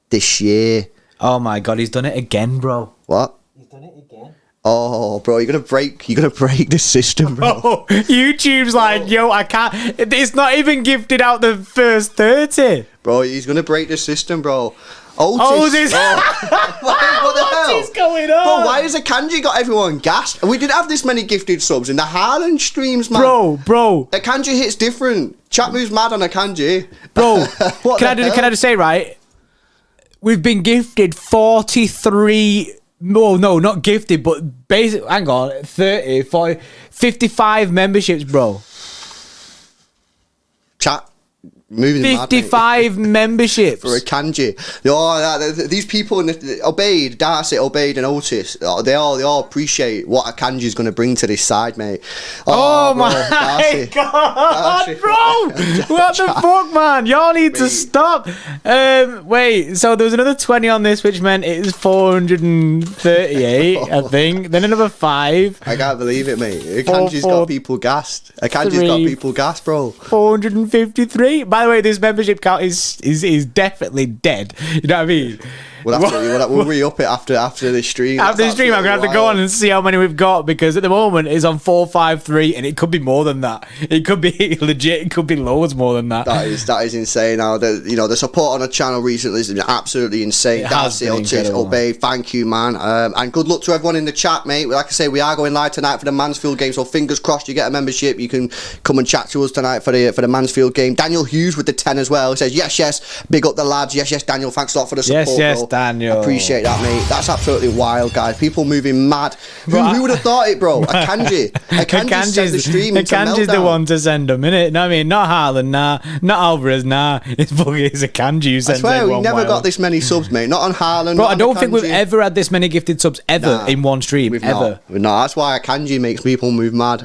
this year. Oh my God, he's done it again, bro. What? He's done it again. Oh, bro, you're gonna break the system, bro. Oh, YouTube's like, yo, I can't. It's not even gifted out the first 30. Bro, he's gonna break the system, bro. Otis. What the hell? What is going on? Bro, why has Akanji got everyone gassed? We didn't have this many gifted subs in the Haaland streams, man. Bro. Akanji hits different. Chat moves mad on Akanji. Bro, can I just say, right? We've been gifted 43. No, not gifted, but basic. Hang on, 30, 40, 55 memberships, bro. Chat. Moving 55 memberships for Akanji. These people in Obeyed, Darcy, Obeyed, and Otis. They all appreciate what Akanji is going to bring to this side, mate. Oh my Darcy. God, Darcy. Bro! What the fuck, man? Y'all need to stop. Wait, so there was another 20 on this, which meant it was 438, I think. Then another 5. I can't believe it, mate. Akanji's got people gassed. Akanji's got people gassed, bro. 453. By the way, this membership count is definitely dead. You know what I mean? We'll re-up it after the stream. After the stream, I'm going to have to go on and see how many we've got, because at the moment it's on 453 and it could be more than that. It could be legit. It could be loads more than that. That is insane. Now, the support on the channel recently has been absolutely insane. Darcy, Obey, thank you, man. And good luck to everyone in the chat, mate. Like I say, we are going live tonight for the Mansfield game, so fingers crossed you get a membership. You can come and chat to us tonight for the Mansfield game. Daniel Hughes with the 10 as well. He says, yes, big up the lads. Yes, Daniel, thanks a lot for the support. Yes, Daniel. Appreciate that, mate. That's absolutely wild, guys. People moving mad. Who would have thought it, bro? Akanji sent the stream into Akanji's meltdown. the one to send them, innit? No, I mean, not Haaland, nah. Not Alvarez, nah. It's Akanji who sends I swear, we everyone never wild. got this many subs, mate. Not on Haaland. Bro, not I don't on think we've Akanji. ever had this many gifted subs ever in one stream. We've ever. not. That's why Akanji makes people move mad.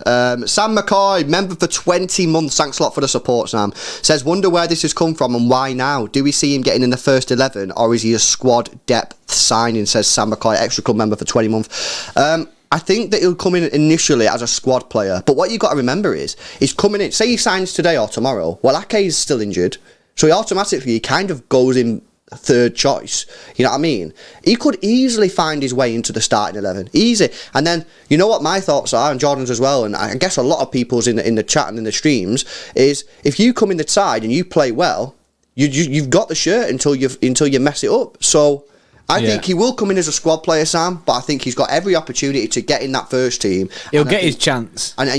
Sam McCoy, member for 20 months. Thanks a lot for the support, Sam. Says, wonder where this has come from and why now. Do we see him getting in the first 11 or is he a squad depth signing? Says Sam McCoy, Extra Club member for 20 months. I think that he'll come in initially as a squad player. But what you got to remember is, he's coming in. Say he signs today or tomorrow. Well, Ake is still injured. So he kind of goes in third choice. You know what I mean? He could easily find his way into the starting 11. Easy. And then, you know what my thoughts are, and Jordan's as well, and I guess a lot of people's in the chat and in the streams, is if you come in the side and you play well, you've got the shirt until you mess it up. So I think he will come in as a squad player, Sam, but I think he's got every opportunity to get in that first team. He'll get his chance. And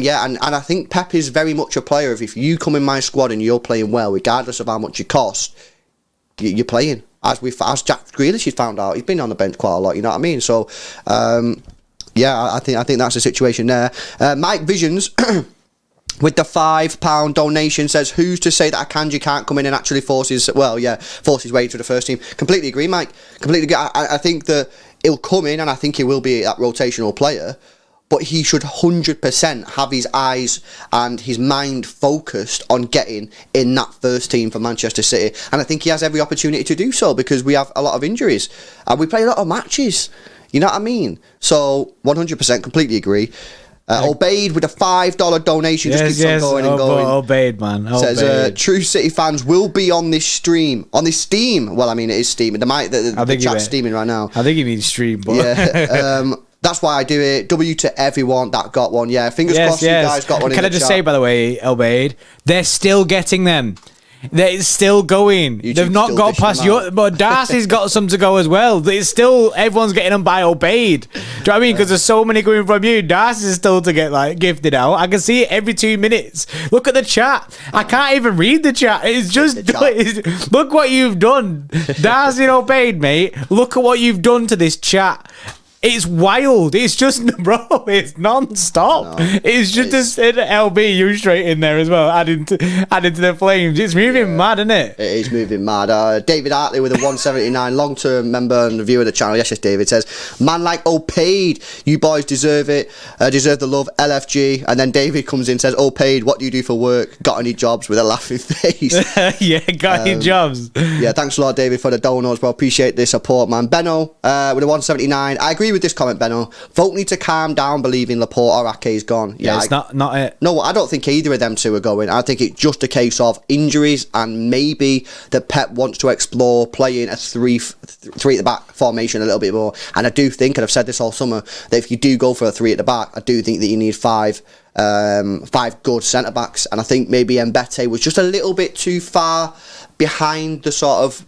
I think Pep is very much a player of, if you come in my squad and you're playing well, regardless of how much you cost, you're playing. As Jack Grealish has found out, he's been on the bench quite a lot. You know what I mean? So, I think that's the situation there. Mike Visions with the £5 donation says, "Who's to say that Akanji can't come in and actually force his way into the first team?" Completely agree, Mike. Completely agree. I think that he'll come in, and I think he will be that rotational player. But he should 100% have his eyes and his mind focused on getting in that first team for Manchester City. And I think he has every opportunity to do so, because we have a lot of injuries. And we play a lot of matches. You know what I mean? So, 100% completely agree. Obeyed with a $5 donation. Just keeps on going and going. Obeyed, man. Obeyed. Says, true City fans will be on this stream. On this Steam. Well, I mean, it is Steam. The chat's steaming right now. I think he means stream, but... Yeah. That's why I do it. W to everyone that got one. Yeah, fingers crossed you guys got one. Can I just say, by the way, Obeyed, they're still getting them. They're still going. They've not got past your... But Darcy's got some to go as well. It's still... Everyone's getting them by Obeyed. Do you know what I mean? Because there's so many coming from you. Darcy's still to get, gifted out. I can see it every 2 minutes. Look at the chat. I can't even read the chat. It's just... Look what you've done. Darcy and Obeyed, mate. Look at what you've done to this chat. It's wild. It's just, bro, it's non-stop. It's just a LB, you straight in there as well, adding to the flames. It's moving mad, isn't it? It is moving mad. David Hartley with a 179, long-term member and viewer of the channel. Yes, David says, "Man like Opaid, you boys deserve it. Deserve the love, LFG." And then David comes in and says, "Opaid, what do you do for work? Got any jobs?" with a laughing face. Yeah, got any jobs. Yeah, thanks a lot, David, for the donos, bro. Appreciate the support, man. Benno with a 179. I agree with this comment, Benno. Folk need to calm down believing Laporte or Ake's gone. Yeah, it's not it. No, I don't think either of them two are going. I think it's just a case of injuries, and maybe that Pep wants to explore playing a three at the back formation a little bit more. And I do think, and I've said this all summer, that if you do go for a 3 at the back, I do think that you need five good centre backs. And I think maybe Mbete was just a little bit too far behind the sort of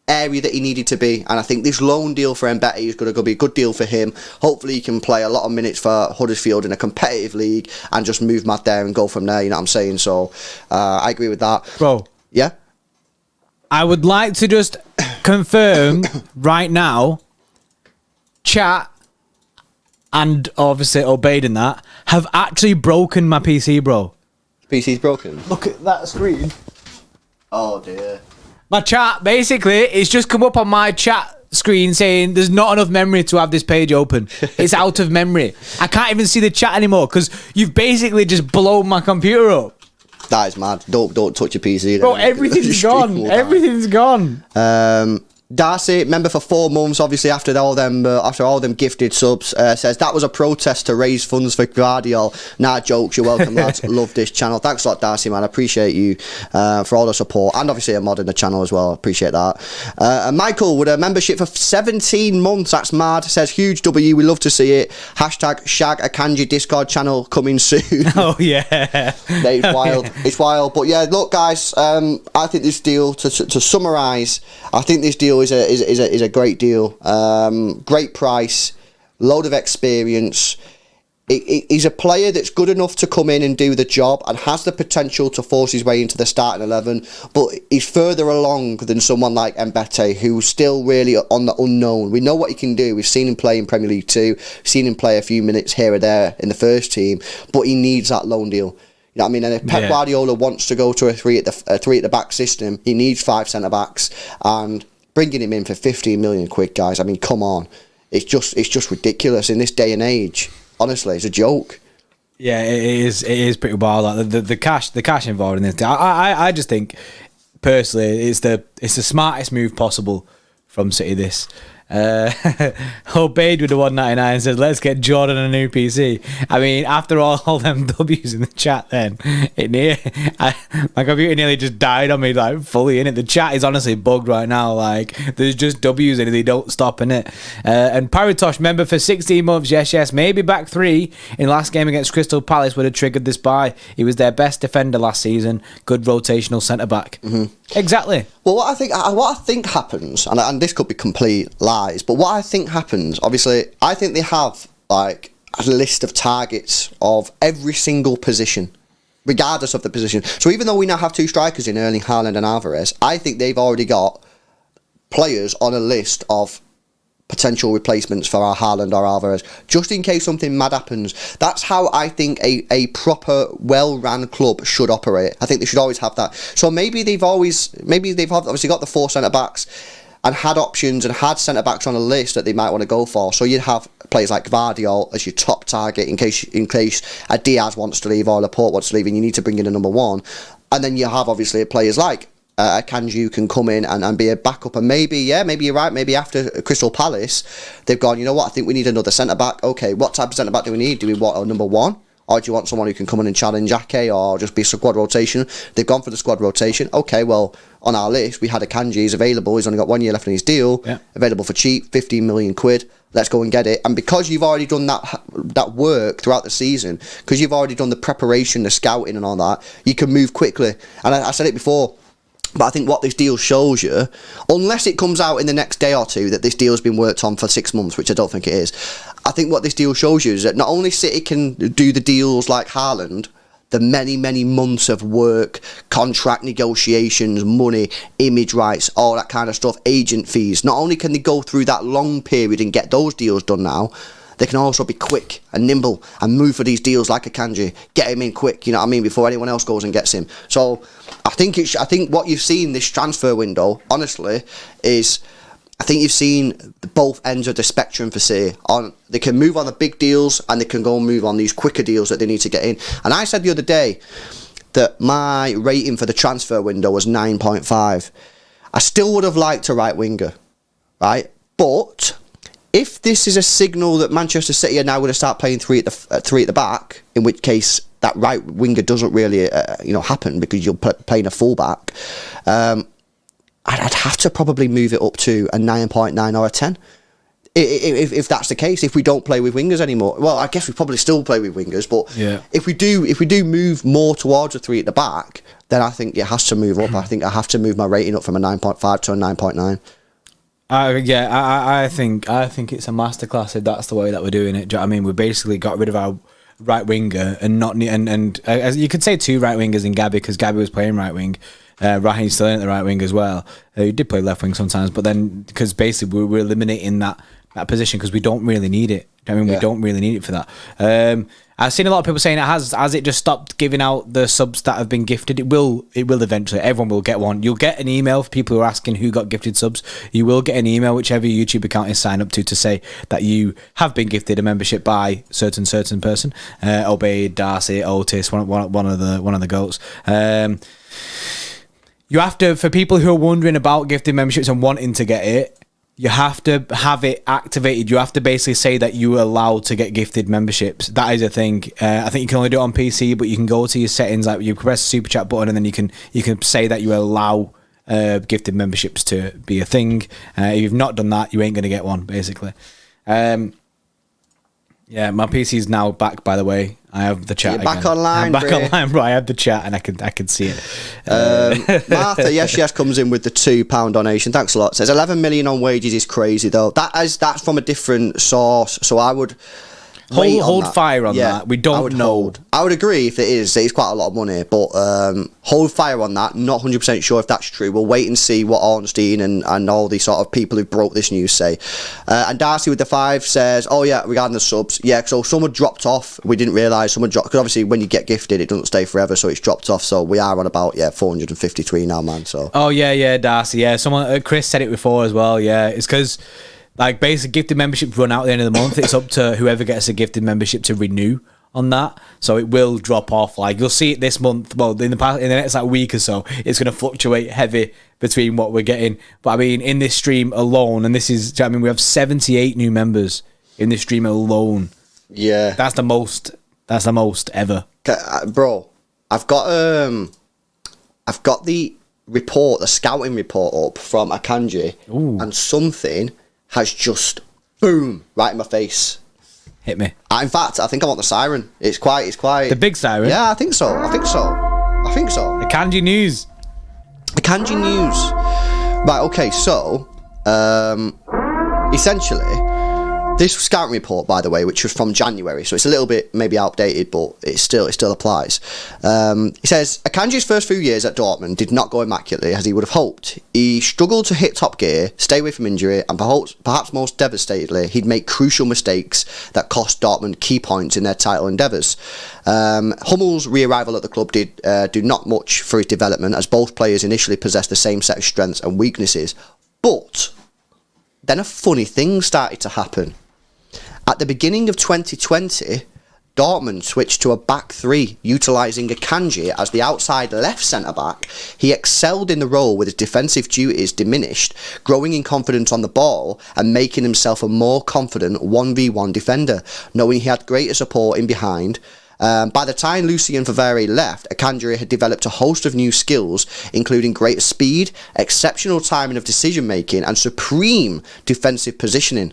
area that he needed to be, and I think this loan deal for Mbete is going to be a good deal for him. Hopefully he can play a lot of minutes for Huddersfield in a competitive league and just move mad there and go from there, you know what I'm saying? So I agree with that, bro. Yeah, I would like to just confirm right now, chat and obviously Obeyed in that have actually broken my PC, bro. PC's broken. Look at that screen. Oh dear. My chat, basically, it's just come up on my chat screen saying there's not enough memory to have this page open. It's out of memory. I can't even see the chat anymore because you've basically just blown my computer up. That is mad. Don't touch your PC. Bro, everything's gone. Everything's gone. Darcy, member for 4 months, obviously after all them gifted subs, says that was a protest to raise funds for Guardiola. Nah, jokes. You're welcome, lads. Love this channel. Thanks a lot, Darcy, man. I appreciate you for all the support, and obviously a mod in the channel as well. Appreciate that. And Michael with a membership for 17 months. That's mad. Says huge W. We love to see it. Hashtag Shag Akanji Discord channel coming soon. Oh yeah, it's wild. It's wild. But yeah, look, guys. I think this deal, to summarise, I think this deal is a great deal. Great price, load of experience. He's a player that's good enough to come in and do the job and has the potential to force his way into the starting 11, but he's further along than someone like Mbete, who's still really on the unknown. We know what he can do. We've seen him play in Premier League 2, seen him play a few minutes here or there in the first team, but he needs that loan deal. You know what I mean? And if Pep Guardiola wants to go to a three at the back system, he needs 5 centre backs, and bringing him in for 15 million quid, guys. I mean, come on, it's just ridiculous in this day and age. Honestly, it's a joke. Yeah, it is pretty wild. Like the cash involved in this. I just think personally, it's the smartest move possible from City. This. Obeyed with the 199 says, let's get Jordan a new PC. I mean, after all them W's in the chat, then my computer nearly just died on me, like fully in it. The chat is honestly bugged right now. Like there's just W's in it, they don't stop in it. And Paratosh, member for 16 months. Yes, maybe back 3 in last game against Crystal Palace would have triggered this buy. He was their best defender last season. Good rotational centre back. Mm-hmm. Exactly. Well, what I think happens, and this could be complete lies, but what I think happens, obviously, I think they have like a list of targets of every single position, regardless of the position. So even though we now have 2 strikers in Erling Haaland and Alvarez, I think they've already got players on a list of potential replacements for our Haaland or Alvarez, just in case something mad happens. That's how I think a proper, well-run club should operate. I think they should always have that. So maybe they've obviously got the 4 centre-backs and had options and had centre-backs on a list that they might want to go for. So you'd have players like Gvardiol as your top target in case a Diaz wants to leave or Laporte wants to leave and you need to bring in a number 1. And then you have obviously players like Akanji can come in and be a backup, and maybe you're right, maybe after Crystal Palace they've gone, you know what, I think we need another centre-back. Okay, what type of centre-back do we need? Do we want a number 1? Or do you want someone who can come in and challenge Ake or just be squad rotation? They've gone for the squad rotation. Okay, well, on our list we had Akanji, he's available, he's only got 1 year left on his deal, available for cheap, 15 million quid. Let's go and get it. And because you've already done that work throughout the season, because you've already done the preparation, the scouting and all that, you can move quickly. And I said it before, but I think what this deal shows you, unless it comes out in the next day or two that this deal has been worked on for 6 months, which I don't think it is, I think what this deal shows you is that not only City can do the deals like Haaland, the many, many months of work, contract negotiations, money, image rights, all that kind of stuff, agent fees, not only can they go through that long period and get those deals done now, they can also be quick and nimble and move for these deals like Akanji, get him in quick, you know what I mean, before anyone else goes and gets him. So I think what you've seen this transfer window, honestly, is I think you've seen both ends of the spectrum for City. They can move on the big deals and they can go and move on these quicker deals that they need to get in. And I said the other day that my rating for the transfer window was 9.5. I still would have liked a right winger, right? But if this is a signal that Manchester City are now going to start playing 3 at the back, in which case that right winger doesn't really happen because you're playing a fullback, I'd have to probably move it up to a 9.9 or a 10. If that's the case, if we don't play with wingers anymore, well, I guess we probably still play with wingers, but if we do move more towards a 3 at the back, then I think it has to move up. I think I have to move my rating up from a 9.5 to a 9.9. I think it's a masterclass if that's the way that we're doing it. Do you know what I mean? We basically got rid of our right winger and as you could say 2 right wingers in Gabby, because Gabby was playing right wing. Raheem's still in at the right wing as well. He did play left wing sometimes, but then because basically we're eliminating that position because we don't really need it. I mean, we don't really need it for that. I've seen a lot of people saying has it just stopped giving out the subs that have been gifted? It will eventually. Everyone will get one. You'll get an email for people who are asking who got gifted subs. You will get an email, whichever YouTube account is signed up to say that you have been gifted a membership by certain person. Obeyed, Darcy, Otis, one of the goats. You have to, for people who are wondering about gifted memberships and wanting to get it, you have to have it activated. You have to basically say that you are allowed to get gifted memberships. That is a thing. I think you can only do it on PC, but you can go to your settings, like you press the super chat button, and then you can say that you allow gifted memberships to be a thing. If you've not done that, you ain't going to get one, basically. Yeah, my PC is now back, by the way. I have the chat. You're back online, I'm back online, bro. I have the chat and I can see it. Martha, yes, comes in with the £2 donation. Thanks a lot. Says 11 million on wages is crazy though. That's from a different source. So I would hold fire on that. We don't know. I would agree if it is. It's quite a lot of money, but hold fire on that. Not 100% sure if that's true. We'll wait and see what Ornstein and all the sort of people who broke this news say. And Darcy with the 5 says, oh yeah, regarding the subs, yeah, so someone dropped off. We didn't realise someone dropped, because obviously when you get gifted, it doesn't stay forever, so it's dropped off. So we are on about 453 now, man. So. Oh yeah, Darcy. Yeah, someone Chris said it before as well. Yeah, it's because. Like, basic gifted memberships run out at the end of the month. It's up to whoever gets a gifted membership to renew on that. So it will drop off. Like, you'll see it this month. Well, in the next like week or so, it's going to fluctuate heavy between what we're getting. But I mean, in this stream alone, and this is, I mean, we have 78 new members in this stream alone. Yeah, that's the most. That's the most ever, bro. I've got the report, the scouting report up from Akanji, and something has just boom right in my face. Hit me. In fact, I think I want the siren. It's quite the big siren. Yeah, I think so. Akanji news. Right. Okay. So, essentially, this scouting report, by the way, which was from January, so it's a little bit maybe outdated, but it still applies. It says Akanji's first few years at Dortmund did not go immaculately as he would have hoped. He struggled to hit top gear, stay away from injury, and perhaps most devastatedly, he'd make crucial mistakes that cost Dortmund key points in their title endeavours. Hummel's re-arrival at the club did do not much for his development, as both players initially possessed the same set of strengths and weaknesses. But then a funny thing started to happen. At the beginning of 2020, Dortmund switched to a back three, utilising Akanji as the outside left centre-back. He excelled in the role with his defensive duties diminished, growing in confidence on the ball and making himself a more confident 1v1 defender, knowing he had greater support in behind. By the time Lucien Favre left, Akanji had developed a host of new skills, including greater speed, exceptional timing of decision-making and supreme defensive positioning.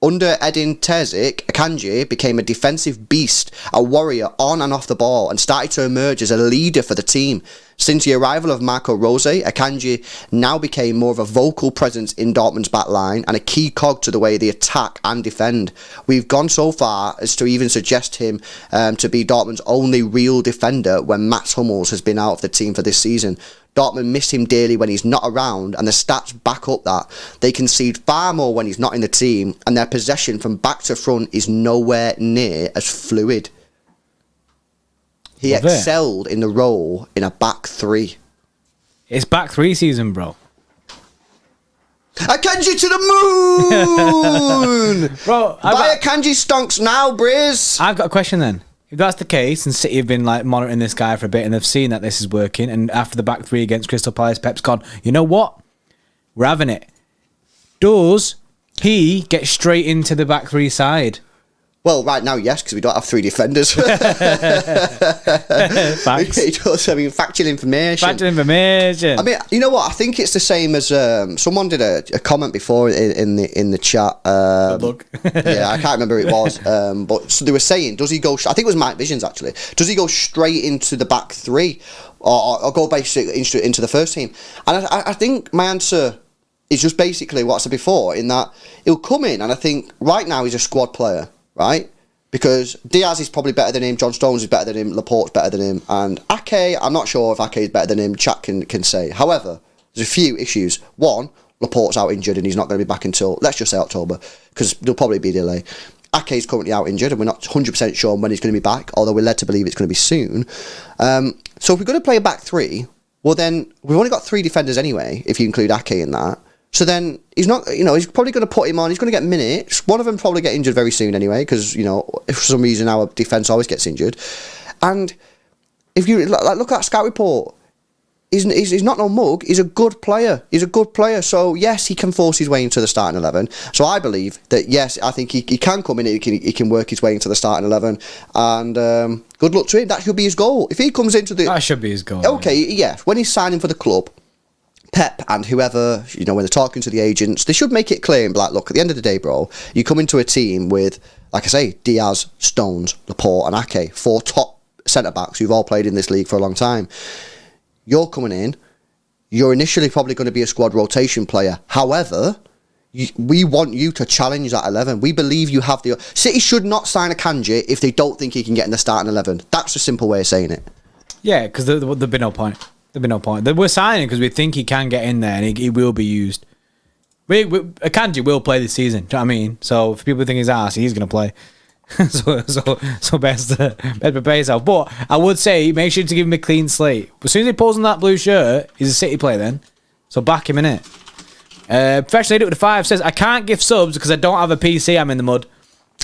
Under Edin Terzic, Akanji became a defensive beast, a warrior on and off the ball, and started to emerge as a leader for the team. Since the arrival of Marco Rose, Akanji now became more of a vocal presence in Dortmund's back line and a key cog to the way they attack and defend. We've gone so far as to even suggest him to be Dortmund's only real defender when Mats Hummels has been out of the team for this season. Dortmund miss him dearly when he's not around, and the stats back up that. They concede far more when he's not in the team, and their possession from back to front is nowhere near as fluid. He excelled in the role in a back three. It's back three season, bro. Akanji to the moon! Bro, buy Akanji stonks now, Briz! I've got a question then. If that's the case, and City have been like monitoring this guy for a bit and they've seen that this is working, and after the back three against Crystal Palace, Pep's gone, you know what? We're having it. Does he get straight into the back three side? Well, right now, yes, because we don't have three defenders. Facts. It does. I mean, factual information. I mean, you know what? I think it's the same as someone did a comment before in the chat. Yeah, I can't remember who it was. But so they were saying, does he go? I think it was Mike Visions actually. Does he go straight into the back three, or go basically into the first team? And I think my answer is just basically what I said before, in that he'll come in, and I think right now he's a squad player. Right? Because Diaz is probably better than him, John Stones is better than him, Laporte's better than him, and Ake, I'm not sure if Ake is better than him, chat can say. However, there's a few issues. One, Laporte's out injured and he's not going to be back until, let's just say October, because there'll probably be a delay. Ake is currently out injured and we're not 100% sure when he's going to be back, although we're led to believe it's going to be soon. So if we're going to play a back three, well then, we've only got three defenders anyway, if you include Ake in that. So then he's not, he's probably going to put him on. He's going to get minutes. One of them probably get injured very soon anyway, because if for some reason our defence always gets injured. And if you look at that scout report, he's not no mug. He's a good player. He's a good player. So yes, he can force his way into the starting 11. So I believe that yes, I think he can come in. He can work his way into the starting 11. And good luck to him. That should be his goal. If he comes into that should be his goal. Okay, yeah. When he's signing for the club, Pep and whoever, when they're talking to the agents, they should make it clear and be like, look, at the end of the day, bro, you come into a team with, like I say, Diaz, Stones, Laporte, and Ake, 4 top centre backs who've all played in this league for a long time. You're coming in, you're initially probably going to be a squad rotation player. However, we want you to challenge that 11. We believe you have the... City should not sign Akanji if they don't think he can get in the starting 11. That's a simple way of saying it. Yeah, because there'd be no point. There'd be no point. We're signing because we think he can get in there and he will be used. Akanji will play this season. Do you know what I mean? So if people think he's ass, he's going to play. so best prepare yourself. But I would say make sure to give him a clean slate. As soon as he pulls on that blue shirt, he's a City player then. So back him in it. Professional Idiot with the 5 says, I can't give subs because I don't have a PC. I'm in the mud.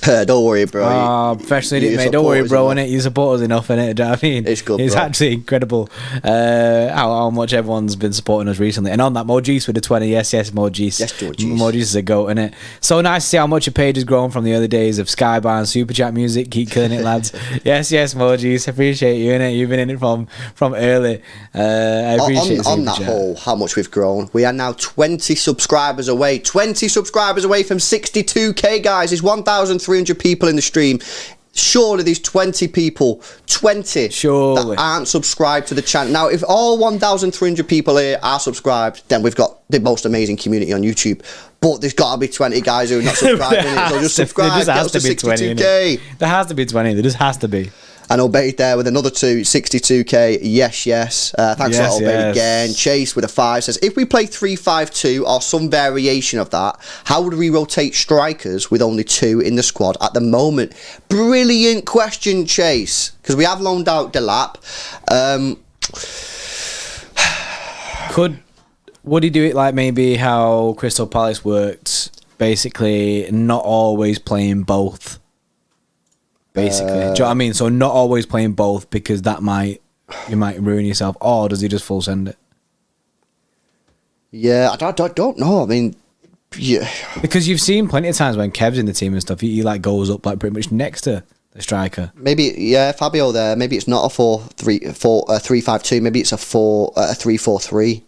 Don't worry, bro. Oh, professional Idiot, mate. Don't worry, bro. Innit? You support us enough, innit? Do you know what I mean? It's good, It's bro. actually incredible how much everyone's been supporting us recently. And on that, Mojis with the 20. Yes, Mojis. Yes, Mojis. Mojis is a goat, innit? So nice to see how much your page has grown from the early days of Skybar and Super Chat music. Keep killing it, lads. yes, Mojis. Appreciate you, innit? You've been in it from early. I appreciate it. On that whole, how much we've grown. We are now 20 subscribers away. 20 subscribers away from 62k, guys. There's 1,300 people in the stream. Surely these 20 people, 20 that aren't subscribed to the channel. Now, if all 1,300 people here are subscribed, then we've got the most amazing community on YouTube. But there's got to be 20 guys who are not subscribed. So just subscribe, get us to 62k. There has to be 20. There just has to be. And Obeyed there with another 62k. Yes. Thanks for that, Obeyed again. Chase with a 5 says, if we play 3-5-2 or some variation of that, how would we rotate strikers with only 2 in the squad at the moment? Brilliant question, Chase. Because we have loaned out Delap. Would he do it like maybe how Crystal Palace worked? Basically, not always playing both. Basically, do you know what I mean? So not always playing both because you might ruin yourself. Or does he just full send it? Yeah, I don't know. I mean, yeah, because you've seen plenty of times when Kev's in the team and stuff, he like goes up like pretty much next to the striker. Maybe Fabio there. Maybe it's not a 3-5-2. Maybe it's a 3-4-3.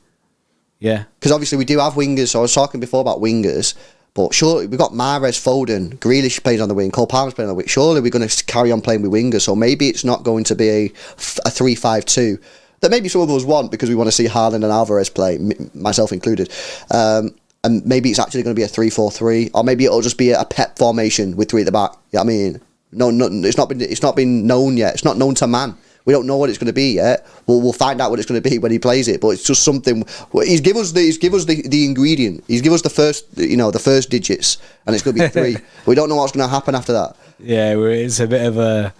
Yeah, because obviously we do have wingers. So I was talking before about wingers. But surely we've got Mahrez, Foden, Grealish plays on the wing, Cole Palmer's playing on the wing. Surely we're going to carry on playing with wingers. So maybe it's not going to be a 3-5-2 that maybe some of us want because we want to see Haaland and Alvarez play, myself included. And maybe it's actually going to be a 3-4-3, or maybe it'll just be a Pep formation with 3 at the back. You know what I mean? No, it's not been known yet. It's not known to man. We don't know what it's going to be yet. We'll find out what it's going to be when he plays it. But it's just something. He's give us the ingredient. He's give us the first digits, and it's going to be 3. We don't know what's going to happen after that. Yeah, it's a bit of an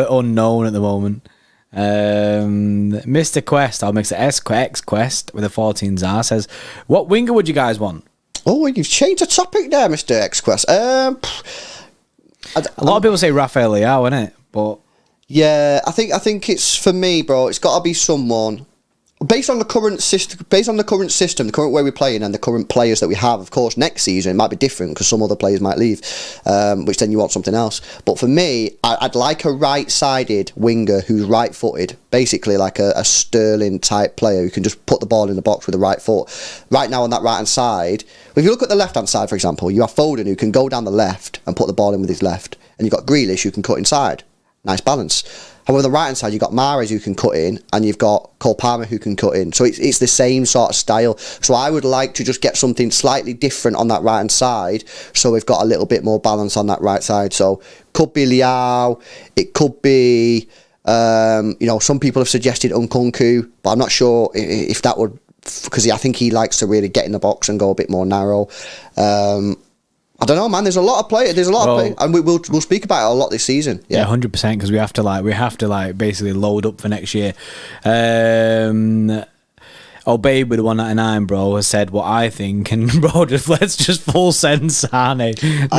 unknown at the moment. Mr. Quest, or Mr. X Quest with a 14 ZAR says, "What winger would you guys want?" Oh, you've changed the topic there, Mr. X Quest. A lot of people say Rafael Leao, innit? But yeah, I think it's, for me, bro, it's got to be someone based on the current system, the current way we're playing and the current players that we have. Of course, next season it might be different because some other players might leave, which then you want something else. But for me, I'd like a right-sided winger who's right-footed, basically like a Sterling type player who can just put the ball in the box with the right foot. Right now on that right-hand side, if you look at the left-hand side, for example, you have Foden who can go down the left and put the ball in with his left, and you've got Grealish who can cut inside. Nice balance. However, the right hand side, you've got Mahrez who can cut in, and you've got Cole Palmer who can cut in. So it's the same sort of style. So I would like to just get something slightly different on that right hand side, so we've got a little bit more balance on that right side. So could be Leao, it could be some people have suggested Nkunku, but I'm not sure if that would, because I think he likes to really get in the box and go a bit more narrow. I don't know, man. There's a lot of players. And we'll speak about it a lot this season. Yeah, 100%. Because we have to basically load up for next year. Obeyed with the 199, bro, has said what I think, and bro, let's just full send Sane. I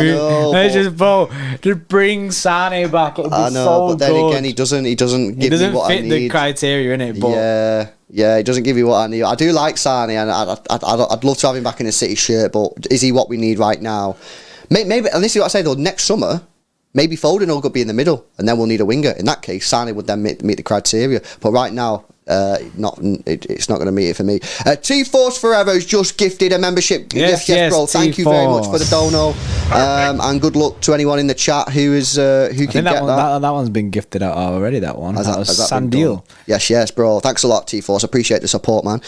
know, just bring Sane back. It'd be I know, so but then good. again, he doesn't give me what I need. He doesn't fit the criteria, innit? But yeah. Yeah, he doesn't give you what I need. I do like Sane, and I'd love to have him back in a City shirt, but is he what we need right now? Maybe, and this is what I say though, next summer, maybe Foden will be in the middle, and then we'll need a winger. In that case, Sane would then meet the criteria. But right now, it's not going to meet it for me. T-Force Forever has just gifted a membership. Yes, bro. Thank you very much for the dono. And good luck to anyone in the chat who can get that. That one's been gifted out already, that one. That was Sandil. Yes, bro. Thanks a lot, T-Force. Appreciate the support, man.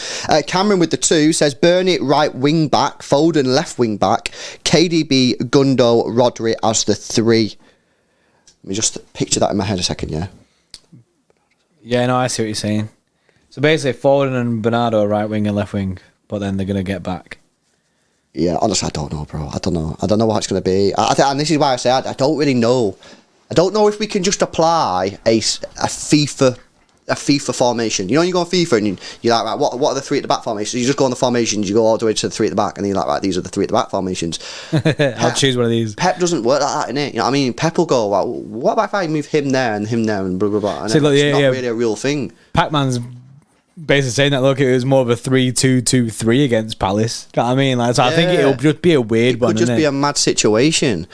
Cameron with the 2 says, Burnett right wing back, Foden left wing back, KDB, Gundo, Rodri as the 3. Let me just picture that in my head a second, yeah? Yeah, no, I see what you're saying. So basically, Foden and Bernardo right wing and left wing, but then they're going to get back. Yeah, honestly, I don't know, bro. I don't know what it's going to be. And this is why I say I don't really know. I don't know if we can just apply a FIFA formation. You know, you go on FIFA and you're like, right, what are the 3 at the back formations? You just go on the formations, you go all the way to the 3 at the back, and you're like, right, these are the 3 at the back formations. I'll choose one of these. Pep doesn't work like that, innit? You know what I mean? Pep will go, well, what about if I move him there and blah, blah, blah. And See, look, it's not really a real thing. Pac-Man's basically saying that, look, it was more of a 3-2-2-3 against Palace. Do you know what I mean? Like, so I think it'll just be a weird one. It could just be a mad situation.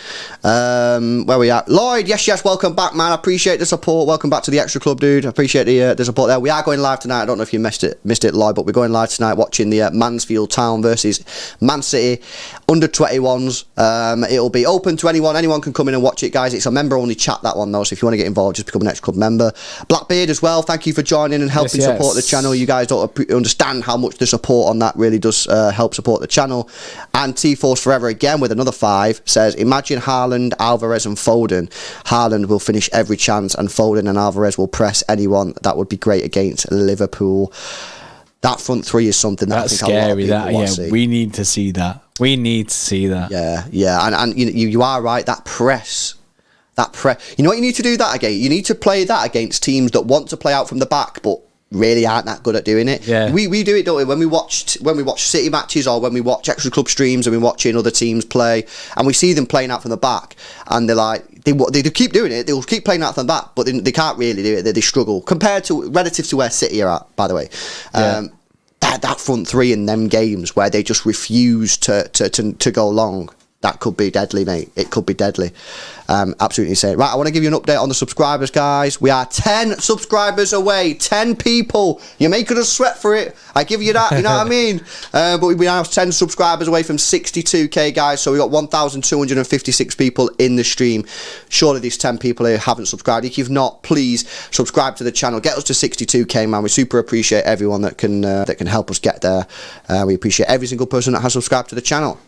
Where we at? Lloyd, yes, welcome back, man. I appreciate the support. Welcome back to the Xtra Club, dude. I appreciate the support there. We are going live tonight. I don't know if you missed it, Lloyd, but we're going live tonight watching the Mansfield Town versus Man City under 21s. It'll be open to anyone. Anyone can come in and watch it, guys. It's a member-only chat, that one, though, so if you want to get involved, just become an Xtra Club member. Blackbeard as well, thank you for joining and helping support the channel. You guys don't understand how much the support on that really does help support the channel. And T-Force Forever again with another 5 says, imagine Haaland, Alvarez and Foden. Haaland will finish every chance and Foden and Alvarez will press anyone. That would be great against Liverpool. That front 3 is something that that's I think scary. A lot of people want to see. We need to see that. We need to see that. Yeah. And you are right. That press. You know what you need to do that again? You need to play that against teams that want to play out from the back, but really aren't that good at doing it. Yeah. We do it, don't we? When we watch City matches or when we watch Xtra Club streams and we're watching other teams play and we see them playing out from the back and they're like, they keep doing it, they'll keep playing out from the back, but they can't really do it. They struggle relative to where City are at, by the way. That front 3 in them games where they just refuse to go long. That could be deadly, mate. It could be deadly. Absolutely insane. Right, I want to give you an update on the subscribers, guys. We are 10 subscribers away. 10 people. You're making us sweat for it. I give you that, you know what I mean? But we are 10 subscribers away from 62k, guys. So we got 1,256 people in the stream. Surely these 10 people here haven't subscribed. If you've not, please subscribe to the channel. Get us to 62k, man. We super appreciate everyone that can help us get there. We appreciate every single person that has subscribed to the channel.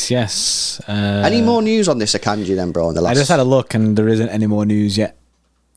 Yes. Any more news on this Akanji then, bro? I just had a look and there isn't any more news yet.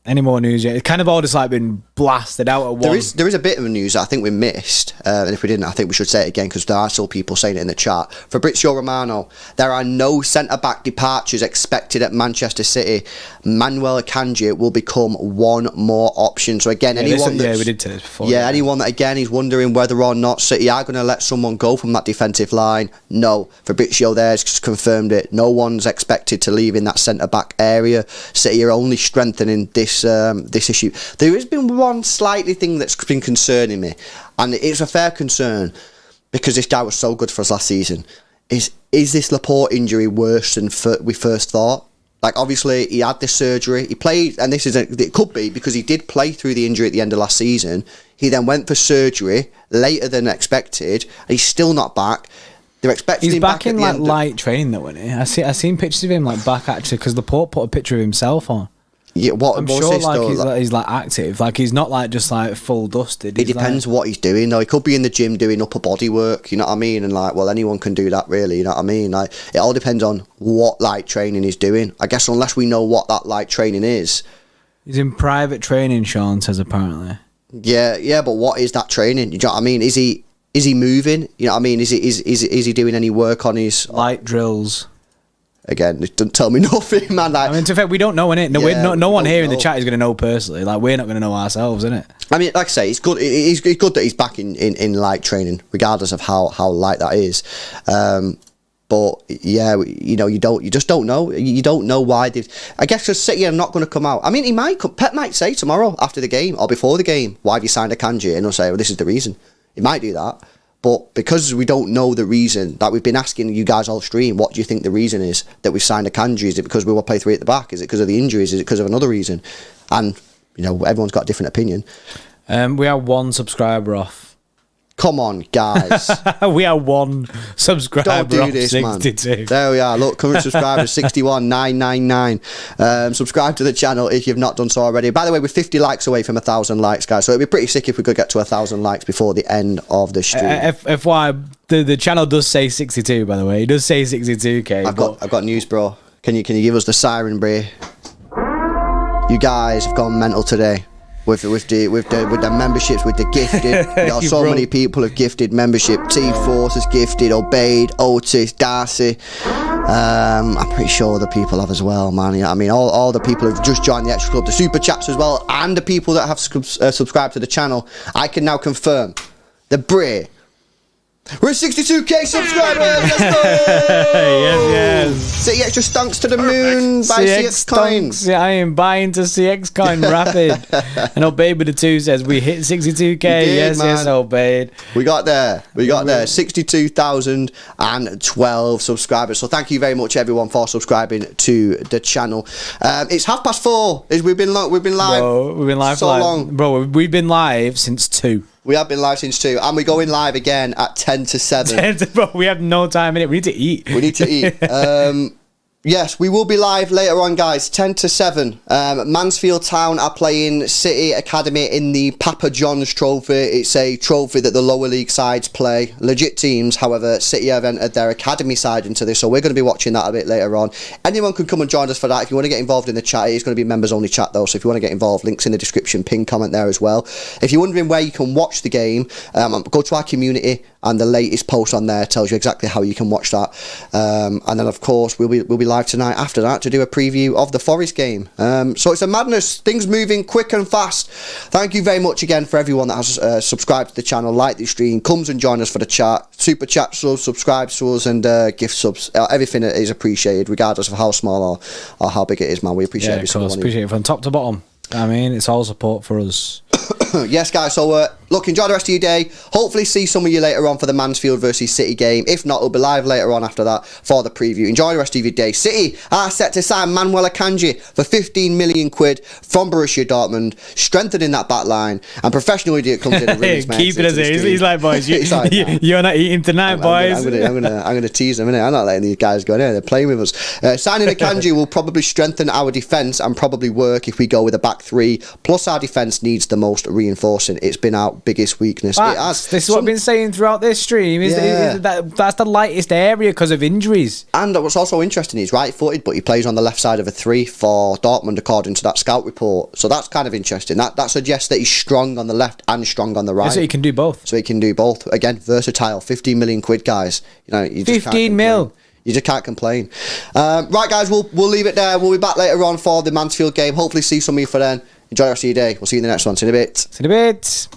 It's kind of all just like been blasted out at once. There is a bit of news that I think we missed, and if we didn't, I think we should say it again because there are still people saying it in the chat. Fabrizio Romano, there are no centre-back departures expected at Manchester City. Manuel Akanji will become one more option. So again, anyone we did say this before. Yeah, anyone that again is wondering whether or not City are going to let someone go from that defensive line, no. Fabrizio there's just confirmed it. No one's expected to leave in that centre-back area. City are only strengthening this issue. There has been one slightly thing that's been concerning me, and it's a fair concern because this guy was so good for us last season. Is this Laporte injury worse than we first thought? Like, obviously he had this surgery, he played, and it could be because he did play through the injury at the end of last season. He then went for surgery later than expected, and he's still not back. They're expecting he's him back in at like light training though, isn't he? I seen pictures of him like back actually because Laporte put a picture of himself on. Yeah, I'm sure he's like active. Like he's not like just like full dusted. It depends what he's doing though. He could be in the gym doing upper body work, you know what I mean? And like, well, anyone can do that really, you know what I mean? Like, it all depends on what light training he's doing. I guess unless we know what that light training is. He's in private training, Sean says apparently. Yeah, but what is that training? You know what I mean? Is he moving? You know what I mean? Is he doing any work on his light drills? Again, it doesn't tell me nothing, man. Like, I mean, to be fair, we don't know, innit? No one here in the chat is going to know personally. Like, we're not going to know ourselves, innit? I mean, like I say, it's good. It's good that he's back in light training, regardless of how light that is. But yeah, you know, you just don't know. You don't know why they. I guess because City are not going to come out. I mean, Pep might say tomorrow after the game or before the game, why have you signed Akanji? And he'll say, well, this is the reason. He might do that. But because we don't know the reason, that we've been asking you guys all stream, what do you think the reason is that we've signed Akanji? Is it because we will play 3 at the back? Is it because of the injuries? Is it because of another reason? And, you know, everyone's got a different opinion. We are 1 subscriber off. Come on, guys. We are 1 subscriber Don't do off this, 62. Man. There we are. Look, current subscribers 61,999. Subscribe to the channel if you've not done so already. By the way, we're 50 likes away from 1,000 likes, guys. So it'd be pretty sick if we could get to 1,000 likes before the end of the stream. FYI, the channel does say 62. By the way, it does say 62k. I've got news, bro. Can you give us the siren, bro? You guys have gone mental today. With the memberships, with the gifted. So many people have gifted membership. T-Force has gifted, Obeyed, Otis, Darcy. I'm pretty sure the people have as well, man. I mean, all the people who've just joined the Xtra Club, the super chats as well, and the people that have subscribed to the channel. I can now confirm the Bray. We're at 62k subscribers. Let's go! yes. City Xtra stunks to the moon. Buy CX coins. Yeah, I am buying to CX coin rapid. And Obeyed with the 2 says we hit 62k. Yes, Obeyed. We got there. 62,012 subscribers. So thank you very much, everyone, for subscribing to the channel. It's 4:30. We've been live. Bro, we've been live so long, bro. We've been live since 2. We have been live since 2, and we're going live again at 10 to 7. Bro, we have no time in it. We need to eat. Yes, we will be live later on, guys. 10 to 7. Mansfield Town are playing City Academy in the Papa John's Trophy. It's a trophy that the lower league sides play. Legit teams, however, City have entered their academy side into this, so we're going to be watching that a bit later on. Anyone can come and join us for that. If you want to get involved in the chat, it's going to be members only chat though, so if you want to get involved, links in the description, pin comment there as well. If you're wondering where you can watch the game, go to our community, and the latest post on there tells you exactly how you can watch that. And then, of course, we'll be live tonight after that to do a preview of the Forest game. So it's a madness. Things moving quick and fast. Thank you very much again for everyone that has subscribed to the channel, liked the stream, comes and join us for the chat, super chat subs, subscribes to us, and gift subs. Everything is appreciated, regardless of how small or how big it is, man. We appreciate every single one. Appreciate it from top to bottom. I mean, it's all support for us. Yes, guys. So, look, enjoy the rest of your day. Hopefully see some of you later on for the Mansfield versus City game. If not, we'll be live later on after that for the preview. Enjoy the rest of your day. City are set to sign Manuel Akanji for 15 million quid from Borussia Dortmund, strengthening that back line. And professional idiot comes in and really keep it as it is. He's like, boys, you're not eating tonight, boys. I'm gonna tease them, innit? I'm not letting these guys go in there. They're playing with us. Signing Akanji will probably strengthen our defence and probably work if we go with a back 3. Plus, our defence needs the most reinforcing. It's been our biggest weakness. It has. This is what I've been saying throughout this stream. That's the lightest area because of injuries. And what's also interesting, he's right-footed, but he plays on the left side of a 3 for Dortmund, according to that scout report. So that's kind of interesting. That suggests that he's strong on the left and strong on the right. So he can do both. Again, versatile. 15 million quid, guys. You know, you 15 mil. You just can't complain. Right, guys, we'll leave it there. We'll be back later on for the Mansfield game. Hopefully see some of you for then. Enjoy the rest of your day. We'll see you in the next one. See you in a bit. See you in a bit.